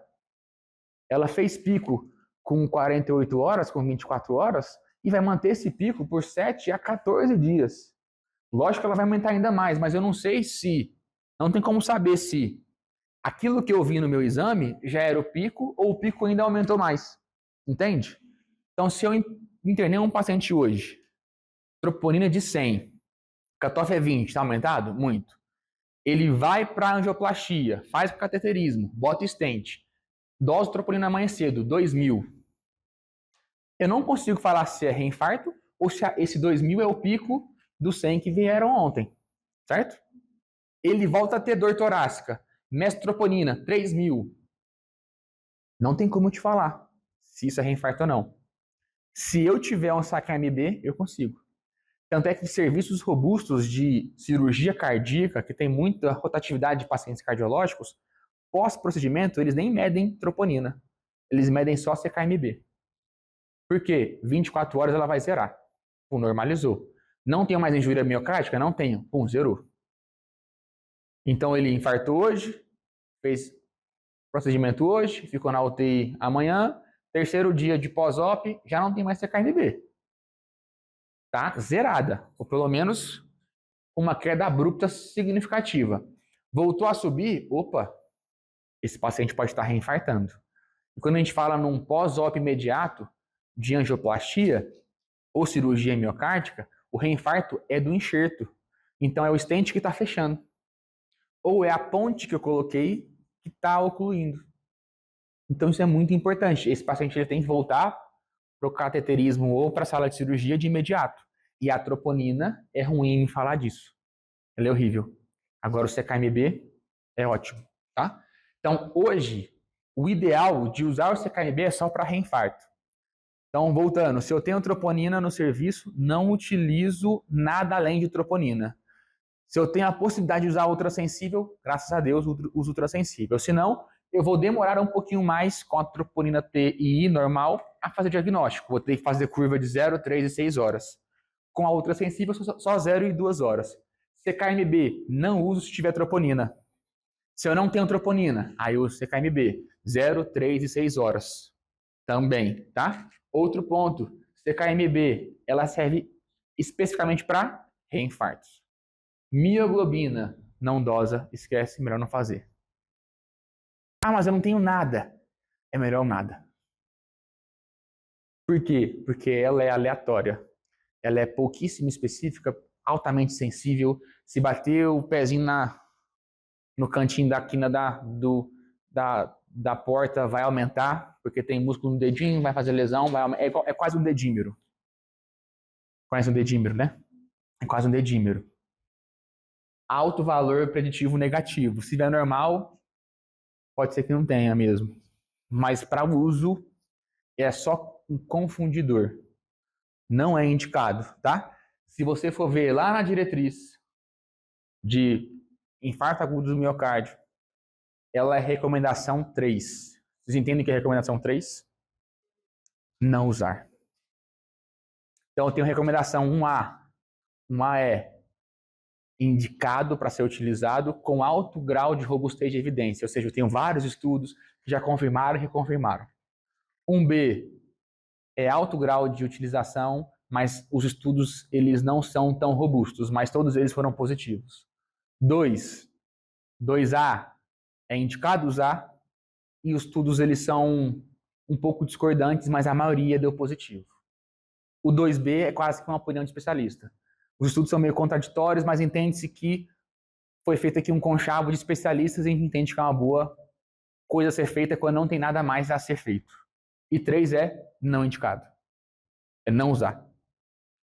Ela fez pico com 48 horas, com 24 horas, e vai manter esse pico por 7 a 14 dias. Lógico que ela vai aumentar ainda mais, mas eu não sei se, não tem como saber se aquilo que eu vi no meu exame já era o pico ou o pico ainda aumentou mais. Entende? Então, se eu internei um paciente hoje, troponina de 100, cutoff é 20, está aumentado? Muito. Ele vai para angioplastia, faz cateterismo, bota stent, dose de troponina amanhã cedo, 2.000. Eu não consigo falar se é reinfarto ou se esse 2.000 é o pico do 100 que vieram ontem, certo? Ele volta a ter dor torácica, mestroponina, 3.000. Não tem como eu te falar se isso é reinfarto ou não. Se eu tiver um CKMB, eu consigo. Tanto é que serviços robustos de cirurgia cardíaca, que tem muita rotatividade de pacientes cardiológicos, pós-procedimento, eles nem medem troponina. Eles medem só CKMB. Por quê? 24 horas ela vai zerar. Pum, normalizou. Não tenho mais injúria miocárdica? Não tenho. Pum, zerou. Então ele infartou hoje, fez procedimento hoje, ficou na UTI amanhã, terceiro dia de pós-op, já não tem mais CKMB. Tá? Zerada. Ou pelo menos uma queda abrupta significativa. Voltou a subir, opa, esse paciente pode estar reinfartando. E quando a gente fala num pós-op imediato de angioplastia ou cirurgia miocárdica, o reinfarto é do enxerto. Então é o stent que está fechando. Ou é a ponte que eu coloquei que está ocluindo. Então isso é muito importante. Esse paciente ele tem que voltar para o cateterismo ou para a sala de cirurgia de imediato. E a troponina é ruim em falar disso. Ela é horrível. Agora o CKMB é ótimo, tá? Então hoje o ideal de usar o CKMB é só para reinfarto. Então voltando, se eu tenho troponina no serviço, não utilizo nada além de troponina. Se eu tenho a possibilidade de usar ultrassensível, graças a Deus uso ultrassensível. Se não, eu vou demorar um pouquinho mais com a troponina T e I normal a fazer diagnóstico. Vou ter que fazer curva de 0, 3 e 6 horas. Com a ultrassensível, só 0 e 2 horas. CKMB, não uso se tiver troponina. Se eu não tenho troponina, aí eu uso CKMB, 0, 3 e 6 horas. Também, tá? Outro ponto, CKMB, ela serve especificamente para reinfartos. Mioglobina, não dosa, esquece, melhor não fazer. Ah, mas eu não tenho nada. É melhor nada. Por quê? Porque ela é aleatória. Ela é pouquíssimo específica, altamente sensível. Se bater o pezinho no cantinho da quina da porta, vai aumentar, porque tem músculo no dedinho, vai fazer lesão, é quase um dedímero. Conhece um dedímero, né? É quase um dedímero. Alto valor preditivo negativo. Se vier normal, pode ser que não tenha mesmo. Mas para uso, é só um confundidor. Não é indicado, tá? Se você for ver lá na diretriz de infarto agudo do miocárdio, ela é recomendação 3. Vocês entendem o que é recomendação 3? Não usar. Então eu tenho recomendação 1A. 1A é indicado para ser utilizado com alto grau de robustez de evidência, ou seja, eu tenho vários estudos que já confirmaram e reconfirmaram. 1B é alto grau de utilização, mas os estudos eles não são tão robustos, mas todos eles foram positivos. 2A é indicado usar e os estudos eles são um pouco discordantes, mas a maioria deu positivo. O 2B é quase que uma opinião de especialista. Os estudos são meio contraditórios, mas entende-se que foi feito aqui um conchavo de especialistas e a gente entende que é uma boa coisa a ser feita quando não tem nada mais a ser feito. E 3 é não indicado. É não usar.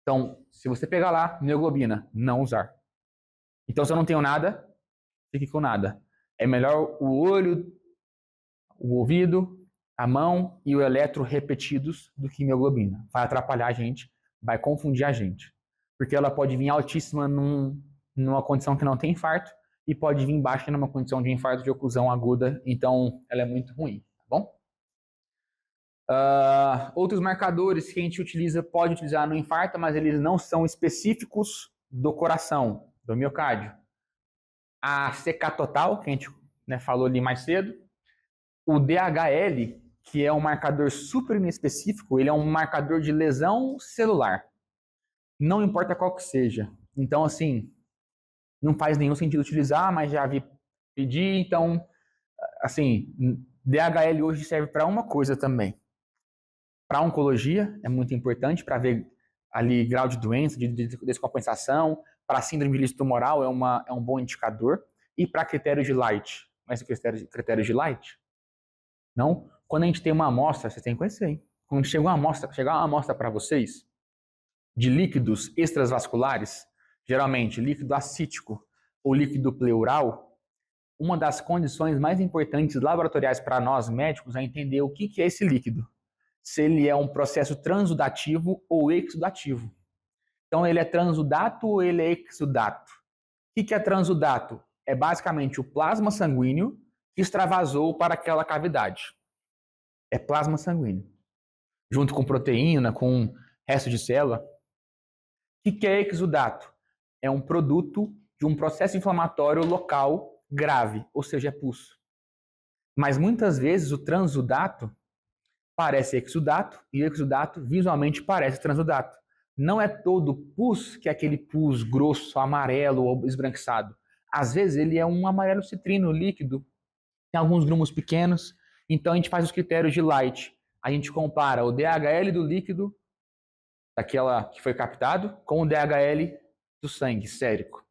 Então, se você pegar lá, mioglobina, não usar. Então, se eu não tenho nada, fique com nada. É melhor o olho, o ouvido, a mão e o eletro repetidos do que mioglobina. Vai atrapalhar a gente, vai confundir a gente. Porque ela pode vir altíssima numa condição que não tem infarto e pode vir baixa numa condição de infarto de oclusão aguda. Então, ela é muito ruim, tá bom? Outros marcadores que a gente pode utilizar no infarto, mas eles não são específicos do coração, do miocárdio. A CK total, que a gente falou ali mais cedo. O DHL, que é um marcador super inespecífico, ele é um marcador de lesão celular. Não importa qual que seja. Então, assim, não faz nenhum sentido utilizar, mas já vi pedir. Então, assim, DHL hoje serve para uma coisa também. Para oncologia, é muito importante para ver ali grau de doença, de descompensação. Para síndrome de lixo tumoral é um bom indicador. E para critério de Light. Mas o critério de Light? Não? Quando a gente tem uma amostra, vocês têm que conhecer, hein? Quando chegar uma amostra para vocês de líquidos extravasculares, geralmente líquido acítico ou líquido pleural, uma das condições mais importantes laboratoriais para nós médicos é entender o que é esse líquido. Se ele é um processo transudativo ou exudativo. Então, ele é transudato ou ele é exudato? O que é transudato? É basicamente o plasma sanguíneo que extravasou para aquela cavidade. É plasma sanguíneo. Junto com proteína, com resto de célula. O que é exudato? É um produto de um processo inflamatório local grave, ou seja, é pus. Mas muitas vezes o transudato parece exudato e o exudato visualmente parece transudato. Não é todo pus que é aquele pus grosso, amarelo ou esbranquiçado. Às vezes ele é um amarelo citrino líquido, tem alguns grumos pequenos. Então a gente faz os critérios de Light. A gente compara o DHL do líquido, daquela que foi captado, com o DHL do sangue sérico.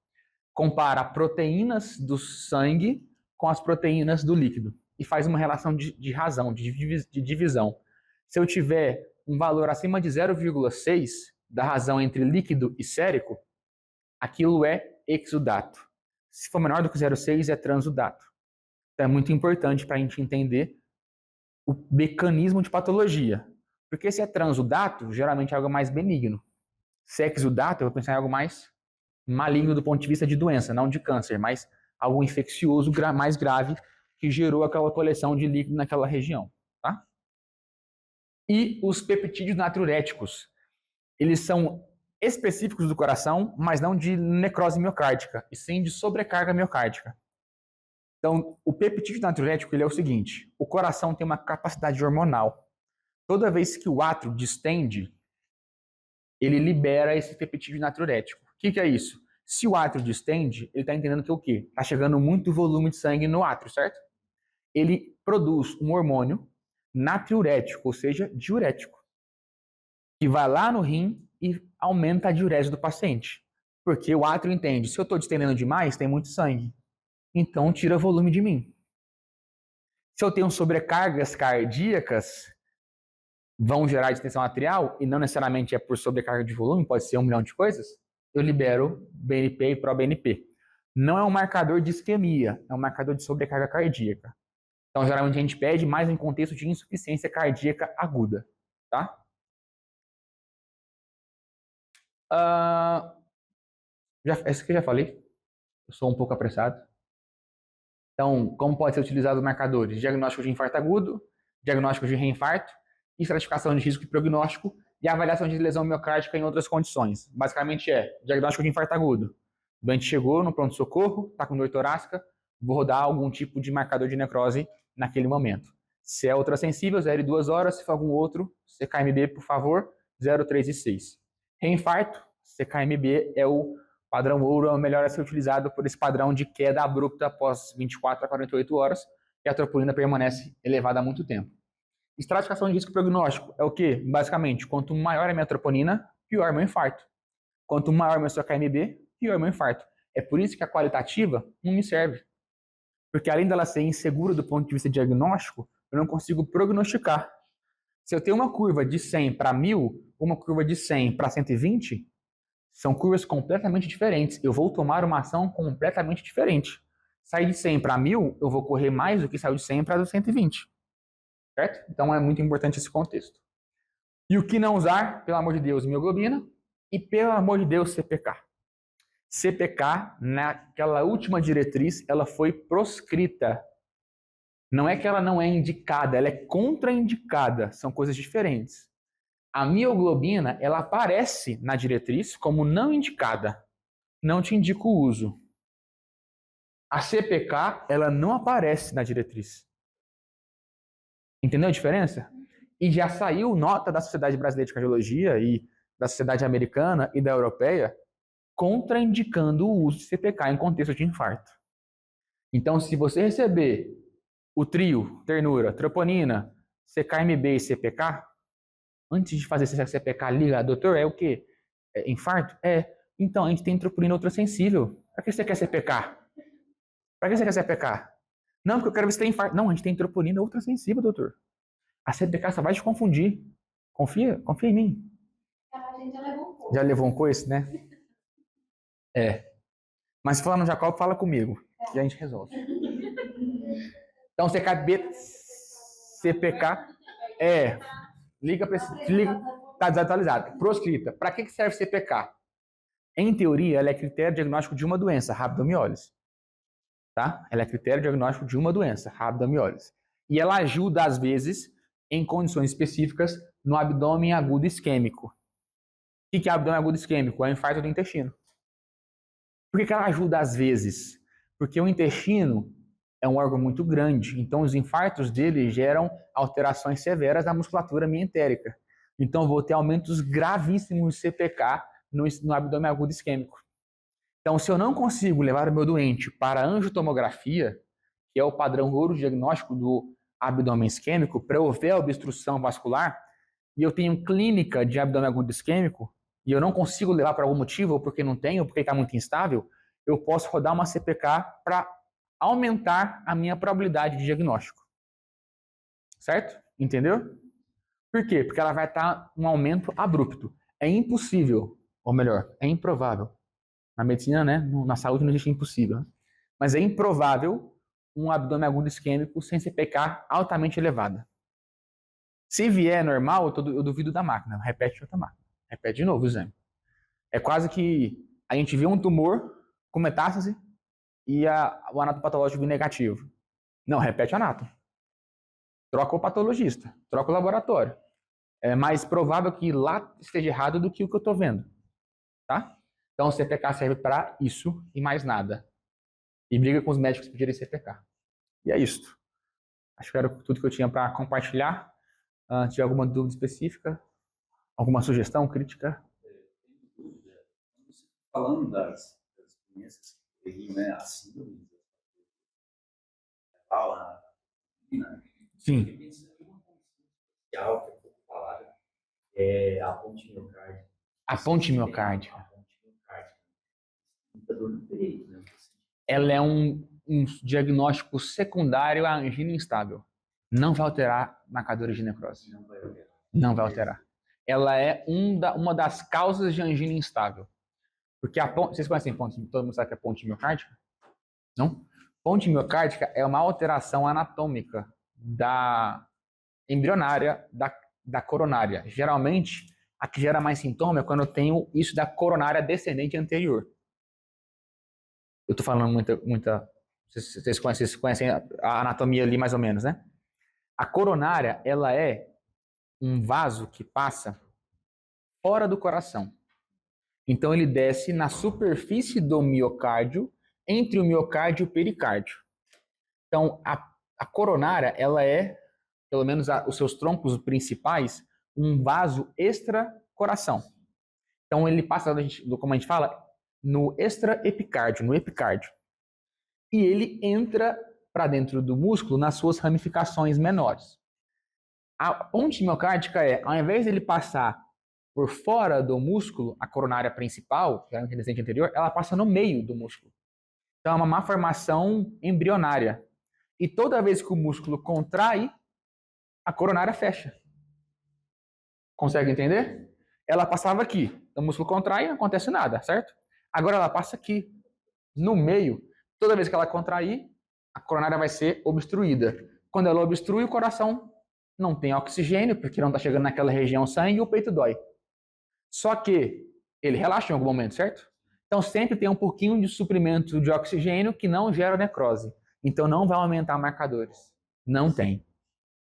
Compara proteínas do sangue com as proteínas do líquido. E faz uma relação de razão, de divisão. Se eu tiver um valor acima de 0,6 da razão entre líquido e sérico, aquilo é exudato. Se for menor do que 0,6, é transudato. Então é muito importante para a gente entender o mecanismo de patologia. Porque se é transudato, geralmente é algo mais benigno. Se é exudato, eu vou pensar em algo mais maligno do ponto de vista de doença, não de câncer, mas algo infeccioso mais grave que gerou aquela coleção de líquido naquela região. Tá? E os peptídeos natriuréticos. Eles são específicos do coração, mas não de necrose miocárdica, e sim de sobrecarga miocárdica. Então, o peptídeo natriurético ele é o seguinte: o coração tem uma capacidade hormonal. Toda vez que o átrio distende, ele libera esse peptídeo natriurético. O que é isso? Se o átrio distende, ele está entendendo que é o quê? Está chegando muito volume de sangue no átrio, certo? Ele produz um hormônio natriurético, ou seja, diurético, que vai lá no rim e aumenta a diurese do paciente. Porque o átrio entende, se eu estou distendendo demais, tem muito sangue. Então tira volume de mim. Se eu tenho sobrecargas cardíacas, vão gerar distensão arterial, e não necessariamente é por sobrecarga de volume, pode ser 1 milhão de coisas, eu libero BNP e proBNP. Não é um marcador de isquemia, é um marcador de sobrecarga cardíaca. Então, geralmente a gente pede mais em contexto de insuficiência cardíaca aguda, tá? Essa aqui eu já falei, eu sou um pouco apressado. Então, como pode ser utilizado os marcadores? Diagnóstico de infarto agudo, diagnóstico de reinfarto, estratificação de risco e prognóstico e avaliação de lesão miocárdica em outras condições. Basicamente diagnóstico de infarto agudo. O doente chegou no pronto-socorro, está com dor torácica, vou rodar algum tipo de marcador de necrose naquele momento. Se é ultrassensível, 0 e 2 horas. Se for algum outro, CKMB, por favor, 0, 3 e 6. Reinfarto, CKMB é o padrão ouro, é o melhor a ser utilizado por esse padrão de queda abrupta após 24 a 48 horas, e a troponina permanece elevada há muito tempo. Estratificação de risco prognóstico é o quê? Basicamente, quanto maior a minha troponina, pior meu infarto. Quanto maior meu CKMB, pior meu infarto. É por isso que a qualitativa não me serve. Porque além dela ser insegura do ponto de vista diagnóstico, eu não consigo prognosticar. Se eu tenho uma curva de 100 para 1000, uma curva de 100 para 120, são curvas completamente diferentes. Eu vou tomar uma ação completamente diferente. Sair de 100 para 1000, eu vou correr mais do que sair de 100 para 120. Certo? Então é muito importante esse contexto. E o que não usar, pelo amor de Deus, mioglobina e, pelo amor de Deus, CPK. CPK, naquela última diretriz, ela foi proscrita. Não é que ela não é indicada, ela é contraindicada. São coisas diferentes. A mioglobina, ela aparece na diretriz como não indicada. Não te indica o uso. A CPK, ela não aparece na diretriz. Entendeu a diferença? E já saiu nota da Sociedade Brasileira de Cardiologia e da Sociedade Americana e da Europeia contraindicando o uso de CPK em contexto de infarto. Então, se você receber o trio, ternura, troponina, CKMB e CPK, antes de fazer esse CPK, liga, doutor, é o quê? É infarto? É. Então, a gente tem troponina ultrassensível. Para que você quer CPK? Para que você quer CPK? Não, porque eu quero ver se tem infarto. Não, a gente tem troponina ultrassensível, doutor. A CPK só vai te confundir. Confia em mim. A gente já levou um pouco. Já levou um coice, né? É. Mas se falar no Jacob, fala comigo. E a gente resolve. Então, CKB, CPK, liga para esse. Está desatualizado. Proscrita. Para que serve CPK? Em teoria, ela é critério diagnóstico de uma doença, rabdomiólise. Tá? Ela é critério diagnóstico de uma doença, rabdomiólise. E ela ajuda, às vezes, em condições específicas, no abdômen agudo isquêmico. O que é abdômen agudo isquêmico? É o infarto do intestino. Por que ela ajuda às vezes? Porque o intestino é um órgão muito grande, então os infartos dele geram alterações severas na musculatura mientérica. Então eu vou ter aumentos gravíssimos de CPK no abdômen agudo isquêmico. Então, se eu não consigo levar o meu doente para a angiotomografia, que é o padrão ouro diagnóstico do abdômen isquêmico, para eu ver a obstrução vascular, e eu tenho clínica de abdômen agudo isquêmico, e eu não consigo levar por algum motivo, ou porque não tenho, ou porque está muito instável, eu posso rodar uma CPK para aumentar a minha probabilidade de diagnóstico. Certo? Entendeu? Por quê? Porque ela vai estar um aumento abrupto. É impossível, ou melhor, é improvável. Na medicina, né? Na saúde não existe impossível. Mas é improvável um abdômen agudo isquêmico sem CPK altamente elevada. Se vier normal, eu duvido da máquina. Repete outra máquina. Repete de novo o exame. É quase que a gente vê um tumor com metástase e o anatopatológico vir negativo. Não, repete o anato. Troca o patologista, troca o laboratório. É mais provável que lá esteja errado do que o que eu estou vendo. Tá? Então o CPK serve para isso e mais nada. E briga com os médicos que pedirem CPK. E é isso. Acho que era tudo que eu tinha para compartilhar. Se tiver alguma dúvida específica, alguma sugestão, crítica? Falando das doenças que tem, né, a síndrome, Sim. uma condição especial que é pouco falada, é a ponte miocárdica. A ponte miocárdica. A ponte miocárdica. Muita dor no peito, né? Ela é um diagnóstico secundário à angina instável. Não vai alterar marcadores de necrose. Não vai alterar. Não vai alterar. Ela é uma das causas de angina instável. Porque a ponte, vocês conhecem ponte? Todo mundo sabe que é ponte miocárdica? Não? Ponte miocárdica é uma alteração anatômica da embrionária da coronária. Geralmente, a que gera mais sintoma é quando eu tenho isso da coronária descendente anterior. Eu tô falando muita. Vocês conhecem a anatomia ali mais ou menos, né? A coronária, ela é um vaso que passa fora do coração. Então ele desce na superfície do miocárdio, entre o miocárdio e o pericárdio. Então a coronária, ela é, pelo menos os seus troncos principais, um vaso extracoração. Então ele passa, como a gente fala, no extraepicárdio, no epicárdio. E ele entra para dentro do músculo nas suas ramificações menores. A ponte miocárdica é, ao invés de ele passar por fora do músculo, a coronária principal, que é a descendente anterior, ela passa no meio do músculo. Então é uma malformação embrionária. E toda vez que o músculo contrai, a coronária fecha. Consegue entender? Ela passava aqui. O músculo contrai, não acontece nada, certo? Agora ela passa aqui, no meio. Toda vez que ela contrair, a coronária vai ser obstruída. Quando ela obstrui, o coração não tem oxigênio, porque não está chegando naquela região sangue e o peito dói. Só que ele relaxa em algum momento, certo? Então sempre tem um pouquinho de suprimento de oxigênio que não gera necrose. Então não vai aumentar marcadores. Não tem.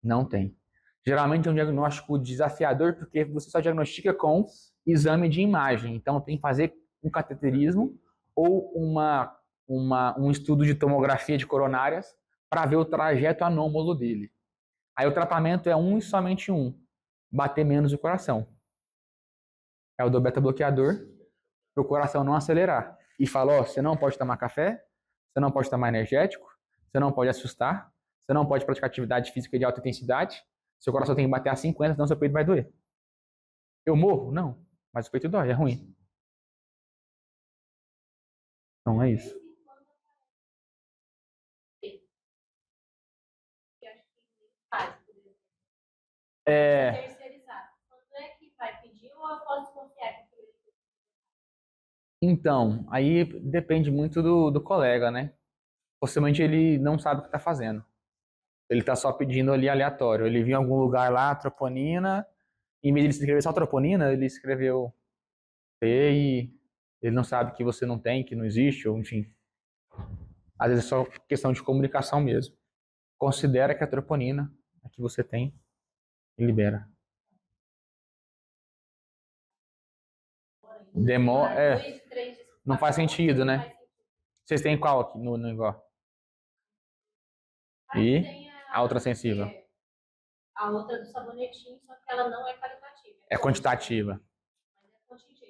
Não tem. Geralmente é um diagnóstico desafiador porque você só diagnostica com exame de imagem. Então tem que fazer um cateterismo ou um estudo de tomografia de coronárias para ver o trajeto anômalo dele. Aí o tratamento é um e somente um. Bater menos o coração. É o do beta-bloqueador para o coração não acelerar. E fala, você não pode tomar café, você não pode tomar energético, você não pode assustar, você não pode praticar atividade física de alta intensidade, seu coração tem que bater a 50, senão seu peito vai doer. Eu morro? Não. Mas o peito dói, é ruim. Então é isso. Terceirizar. Quando é que vai pedir ou eu posso confiar que Então, aí depende muito do colega, né? Possivelmente ele não sabe o que está fazendo. Ele está só pedindo ali aleatório. Ele viu em algum lugar lá, troponina, em vez de ele escrever só troponina, ele escreveu T e ele não sabe que você não tem, que não existe, ou enfim. Às vezes é só questão de comunicação mesmo. Considera que a troponina, a que você tem, e libera. Demora, não faz sentido, né? Vocês têm qual aqui no igual? E a outra sensível? A outra do sabonetinho, só que ela não é qualitativa. É quantitativa.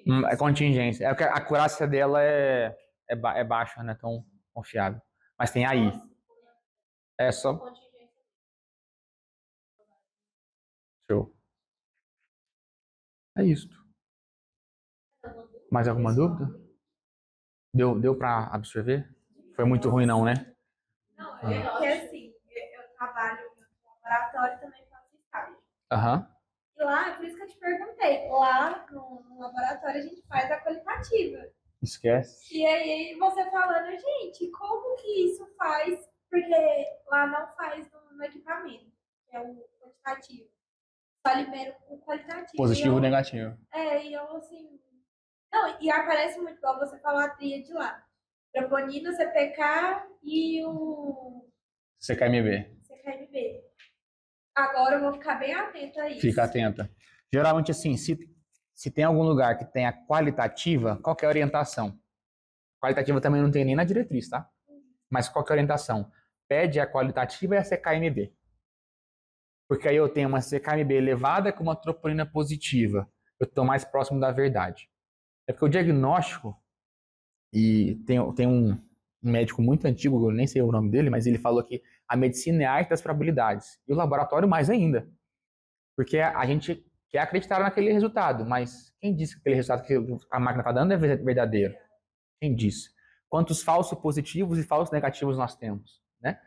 Mas é contingência. É contingência. É porque a acurácia dela é baixa, não é tão confiável. Mas tem aí. É só. Show. É isso. Mais alguma dúvida? Deu para absorver? Foi muito ruim, não, né? Não, porque assim, eu trabalho no laboratório e também faço estágio. Aham. E lá, por isso que eu te perguntei, lá no laboratório a gente faz a qualitativa. Esquece. E aí você falando, gente, como que isso faz? Porque lá não faz no equipamento, que é o quantitativo. Só libera o qualitativo. Positivo ou negativo. E eu assim. Não, e aparece muito, igual você falou, a tríade lá. Troponina, CPK e o CKMB. CKMB. Agora eu vou ficar bem atenta a isso. Fica atenta. Geralmente, assim, se tem algum lugar que tenha qualitativa, qual que é a orientação? Qualitativa também não tem nem na diretriz, tá? Mas qual que é a orientação? Pede a qualitativa e a CKMB. Porque aí eu tenho uma CKMB elevada com uma troponina positiva. Eu estou mais próximo da verdade. É porque o diagnóstico, e tem um médico muito antigo, eu nem sei o nome dele, mas ele falou que a medicina é a arte das probabilidades. E o laboratório mais ainda. Porque a gente quer acreditar naquele resultado, mas quem disse que aquele resultado que a máquina está dando é verdadeiro? Quem disse? Quantos falsos positivos e falsos negativos nós temos, né?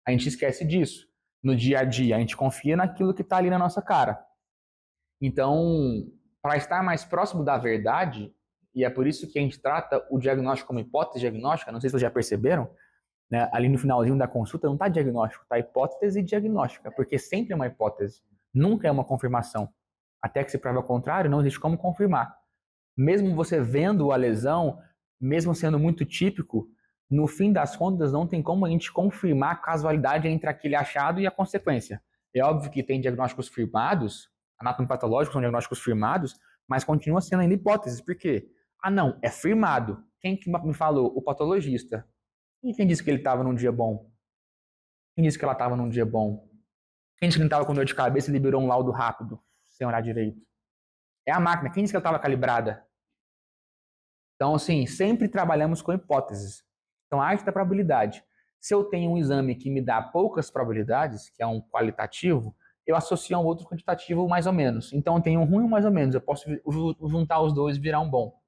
A gente esquece disso. No dia a dia, a gente confia naquilo que está ali na nossa cara. Então, para estar mais próximo da verdade, e é por isso que a gente trata o diagnóstico como hipótese diagnóstica, não sei se vocês já perceberam, né? Ali no finalzinho da consulta não está diagnóstico, está hipótese diagnóstica, porque sempre é uma hipótese, nunca é uma confirmação. Até que se prove ao contrário, não existe como confirmar. Mesmo você vendo a lesão, mesmo sendo muito típico, no fim das contas não tem como a gente confirmar a casualidade entre aquele achado e a consequência. É óbvio que tem diagnósticos firmados, anatomopatológicos são diagnósticos firmados, mas continua sendo ainda hipóteses. Por quê? Ah, não, é firmado. Quem que me falou? O patologista. E quem disse que ele estava num dia bom? Quem disse que ela estava num dia bom? Quem disse que ele estava com dor de cabeça e liberou um laudo rápido, sem olhar direito? É a máquina. Quem disse que ela estava calibrada? Então, assim, sempre trabalhamos com hipóteses. Então, a arte da probabilidade. Se eu tenho um exame que me dá poucas probabilidades, que é um qualitativo, eu associo a um outro quantitativo mais ou menos. Então, eu tenho um ruim e um mais ou menos. Eu posso juntar os dois e virar um bom.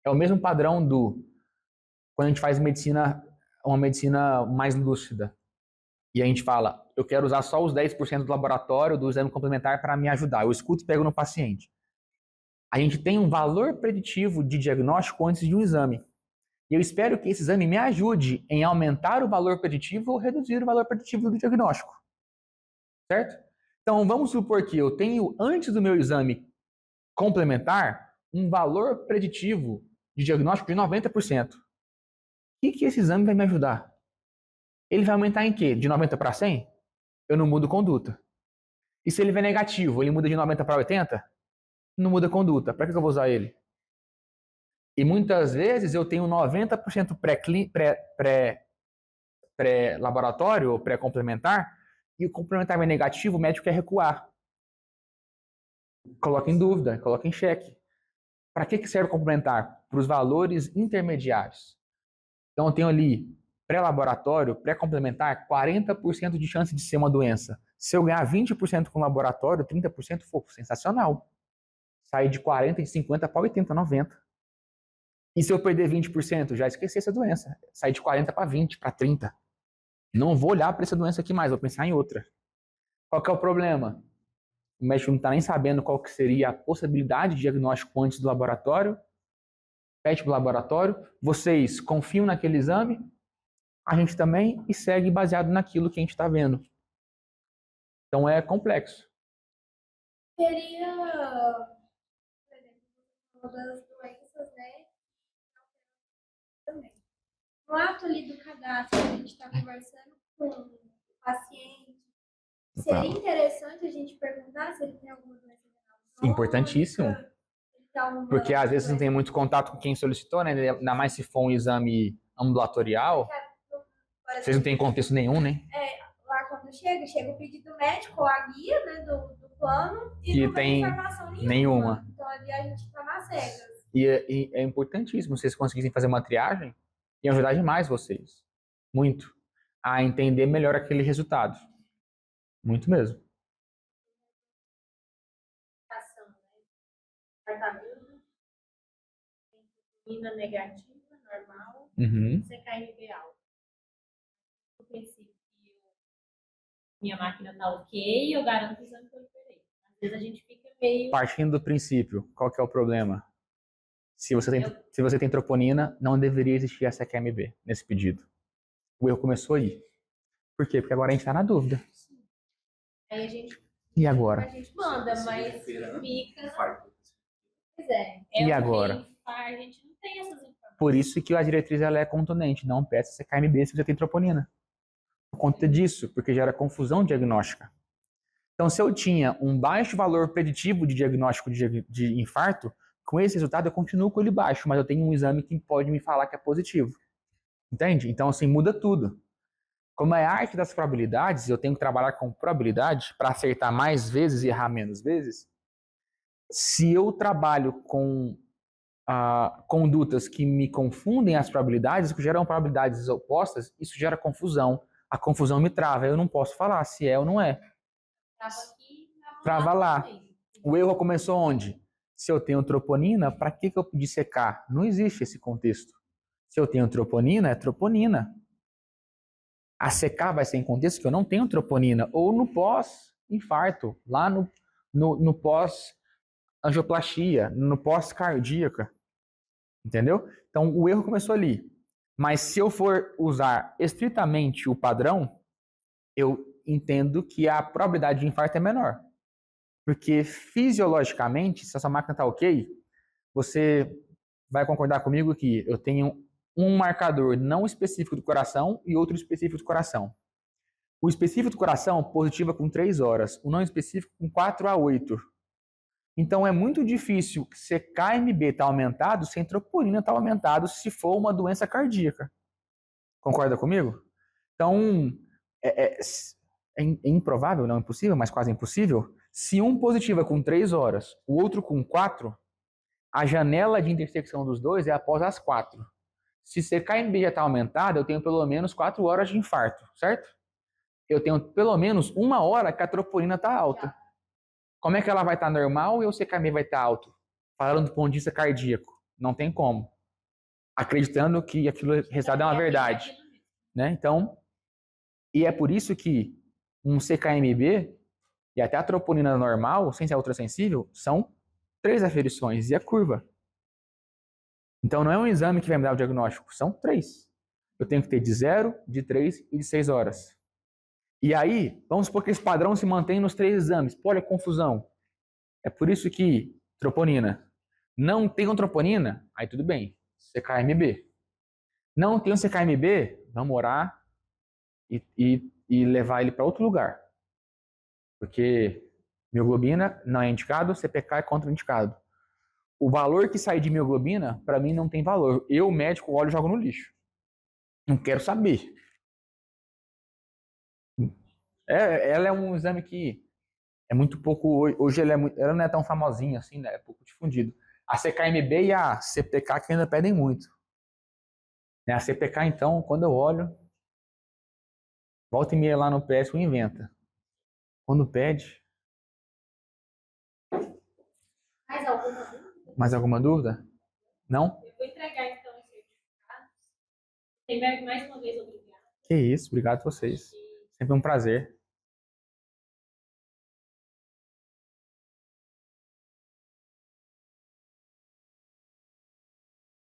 É o mesmo padrão do quando a gente faz medicina, uma medicina mais lúcida. E a gente fala, eu quero usar só os 10% do laboratório, do exame complementar para me ajudar. Eu escuto e pego no paciente. A gente tem um valor preditivo de diagnóstico antes de um exame. E eu espero que esse exame me ajude em aumentar o valor preditivo ou reduzir o valor preditivo do diagnóstico. Certo? Então, vamos supor que eu tenho, antes do meu exame complementar, um valor preditivo de diagnóstico de 90%. O que esse exame vai me ajudar? Ele vai aumentar em quê? De 90 para 100? Eu não mudo conduta. E se ele vier negativo, ele muda de 90 para 80? Não muda conduta. Para que eu vou usar ele? E muitas vezes eu tenho 90% pré-laboratório ou pré-complementar, e o complementar é negativo, o médico quer recuar. Coloca em dúvida, coloca em xeque. Para que serve o complementar? Para os valores intermediários. Então eu tenho ali pré-laboratório, pré-complementar, 40% de chance de ser uma doença. Se eu ganhar 20% com laboratório, 30% for sensacional. Sair de 40, de 50 para 80, 90. E se eu perder 20%, já esqueci essa doença. Sair de 40 para 20, para 30. Não vou olhar para essa doença aqui mais, vou pensar em outra. Qual que é o problema? O médico não está nem sabendo qual que seria a possibilidade de diagnóstico antes do laboratório. Pede para o laboratório. Vocês confiam naquele exame? A gente também, e segue baseado naquilo que a gente está vendo. Então é complexo. Seria, por exemplo, uma das doenças, né? Também. No ato ali do cadastro, a gente está conversando com o paciente. Seria interessante a gente perguntar se ele tem alguma doença renal. Importantíssimo. Porque às vezes não tem muito contato com quem solicitou, né? Ainda mais se for um exame ambulatorial. Vocês não têm contexto nenhum, né? Lá quando chega o pedido médico, ou a guia, né, do plano, e não tem informação nenhuma. Então ali a gente está nas cegas. E é importantíssimo vocês conseguissem fazer uma triagem e ajudar demais vocês. Muito. A entender melhor aquele resultado. Muito mesmo. Tratamento, insulina negativa, normal, CKMB alto. No princípio, minha máquina está ok, eu garanto o exame que eu liberei. Às vezes a gente fica meio... Partindo do princípio, qual que é o problema? Se você tem troponina, não deveria existir a CKMB nesse pedido. O erro começou aí. Por quê? Porque agora a gente está na dúvida. Aí a gente... E agora? A gente manda, mas fica... Pois é. E agora? A gente não tem essas informações. Por isso que a diretriz ela é contundente. Não peça CKMB se você tem troponina. Por conta disso, porque gera confusão diagnóstica. Então, se eu tinha um baixo valor preditivo de diagnóstico de infarto, com esse resultado eu continuo com ele baixo, mas eu tenho um exame que pode me falar que é positivo. Entende? Então, assim, muda tudo. Como é a arte das probabilidades, eu tenho que trabalhar com probabilidade para acertar mais vezes e errar menos vezes. Se eu trabalho com condutas que me confundem as probabilidades, que geram probabilidades opostas, isso gera confusão. A confusão me trava, eu não posso falar se é ou não é. Trava aqui, trava lá. O erro começou onde? Se eu tenho troponina, para que eu pedi secar? Não existe esse contexto. Se eu tenho troponina, é troponina. A secar vai ser em contexto que eu não tenho troponina, ou no pós-infarto, lá no no pós-angioplastia, no pós-cardíaca, entendeu? Então, o erro começou ali. Mas se eu for usar estritamente o padrão, eu entendo que a probabilidade de infarto é menor. Porque fisiologicamente, se a sua máquina está ok, você vai concordar comigo que eu tenho um marcador não específico do coração e outro específico do coração. O específico do coração positiva com 3 horas, o não específico com 4 a 8. Então é muito difícil se KMB está aumentado, se a troponina está aumentado, se for uma doença cardíaca. Concorda comigo? Então, é improvável, não impossível, mas quase impossível. Se um positiva com 3 horas, o outro com 4, a janela de intersecção dos dois é após as 4. Se CKMB já está aumentado, eu tenho pelo menos 4 horas de infarto, certo? Eu tenho pelo menos 1 hora que a troponina está alta. Como é que ela vai estar normal e o CKMB vai estar alto? Falando do ponto de vista cardíaco. Não tem como. Acreditando que aquilo resultado é uma verdade. Né? Então, e é por isso que um CKMB e até a troponina normal, sem ser ultrassensível, são 3 aferições e a curva. Então não é um exame que vai me dar o diagnóstico, são 3. Eu tenho que ter de 0, de 3 e de 6 horas. E aí, vamos supor que esse padrão se mantém nos 3 exames. Pô, olha a confusão. É por isso que troponina. Não tem troponina? Aí tudo bem, CKMB. Não tem um CKMB? Vamos orar e levar ele para outro lugar. Porque mioglobina não é indicado, CPK é contraindicado. O valor que sai de mioglobina, para mim, não tem valor. Eu, médico, olho e jogo no lixo. Não quero saber. Ela é um exame que é muito pouco... Hoje ela não é tão famosinha assim, né? É pouco difundido. A CKMB e a CPK que ainda pedem muito. A CPK, então, quando eu olho, volta e meia lá no PS, inventa. Quando pede... Mais alguma dúvida? Não? Eu vou entregar então os certificados. Tem mais uma vez, obrigada. Que isso, obrigado a vocês. Sempre um prazer.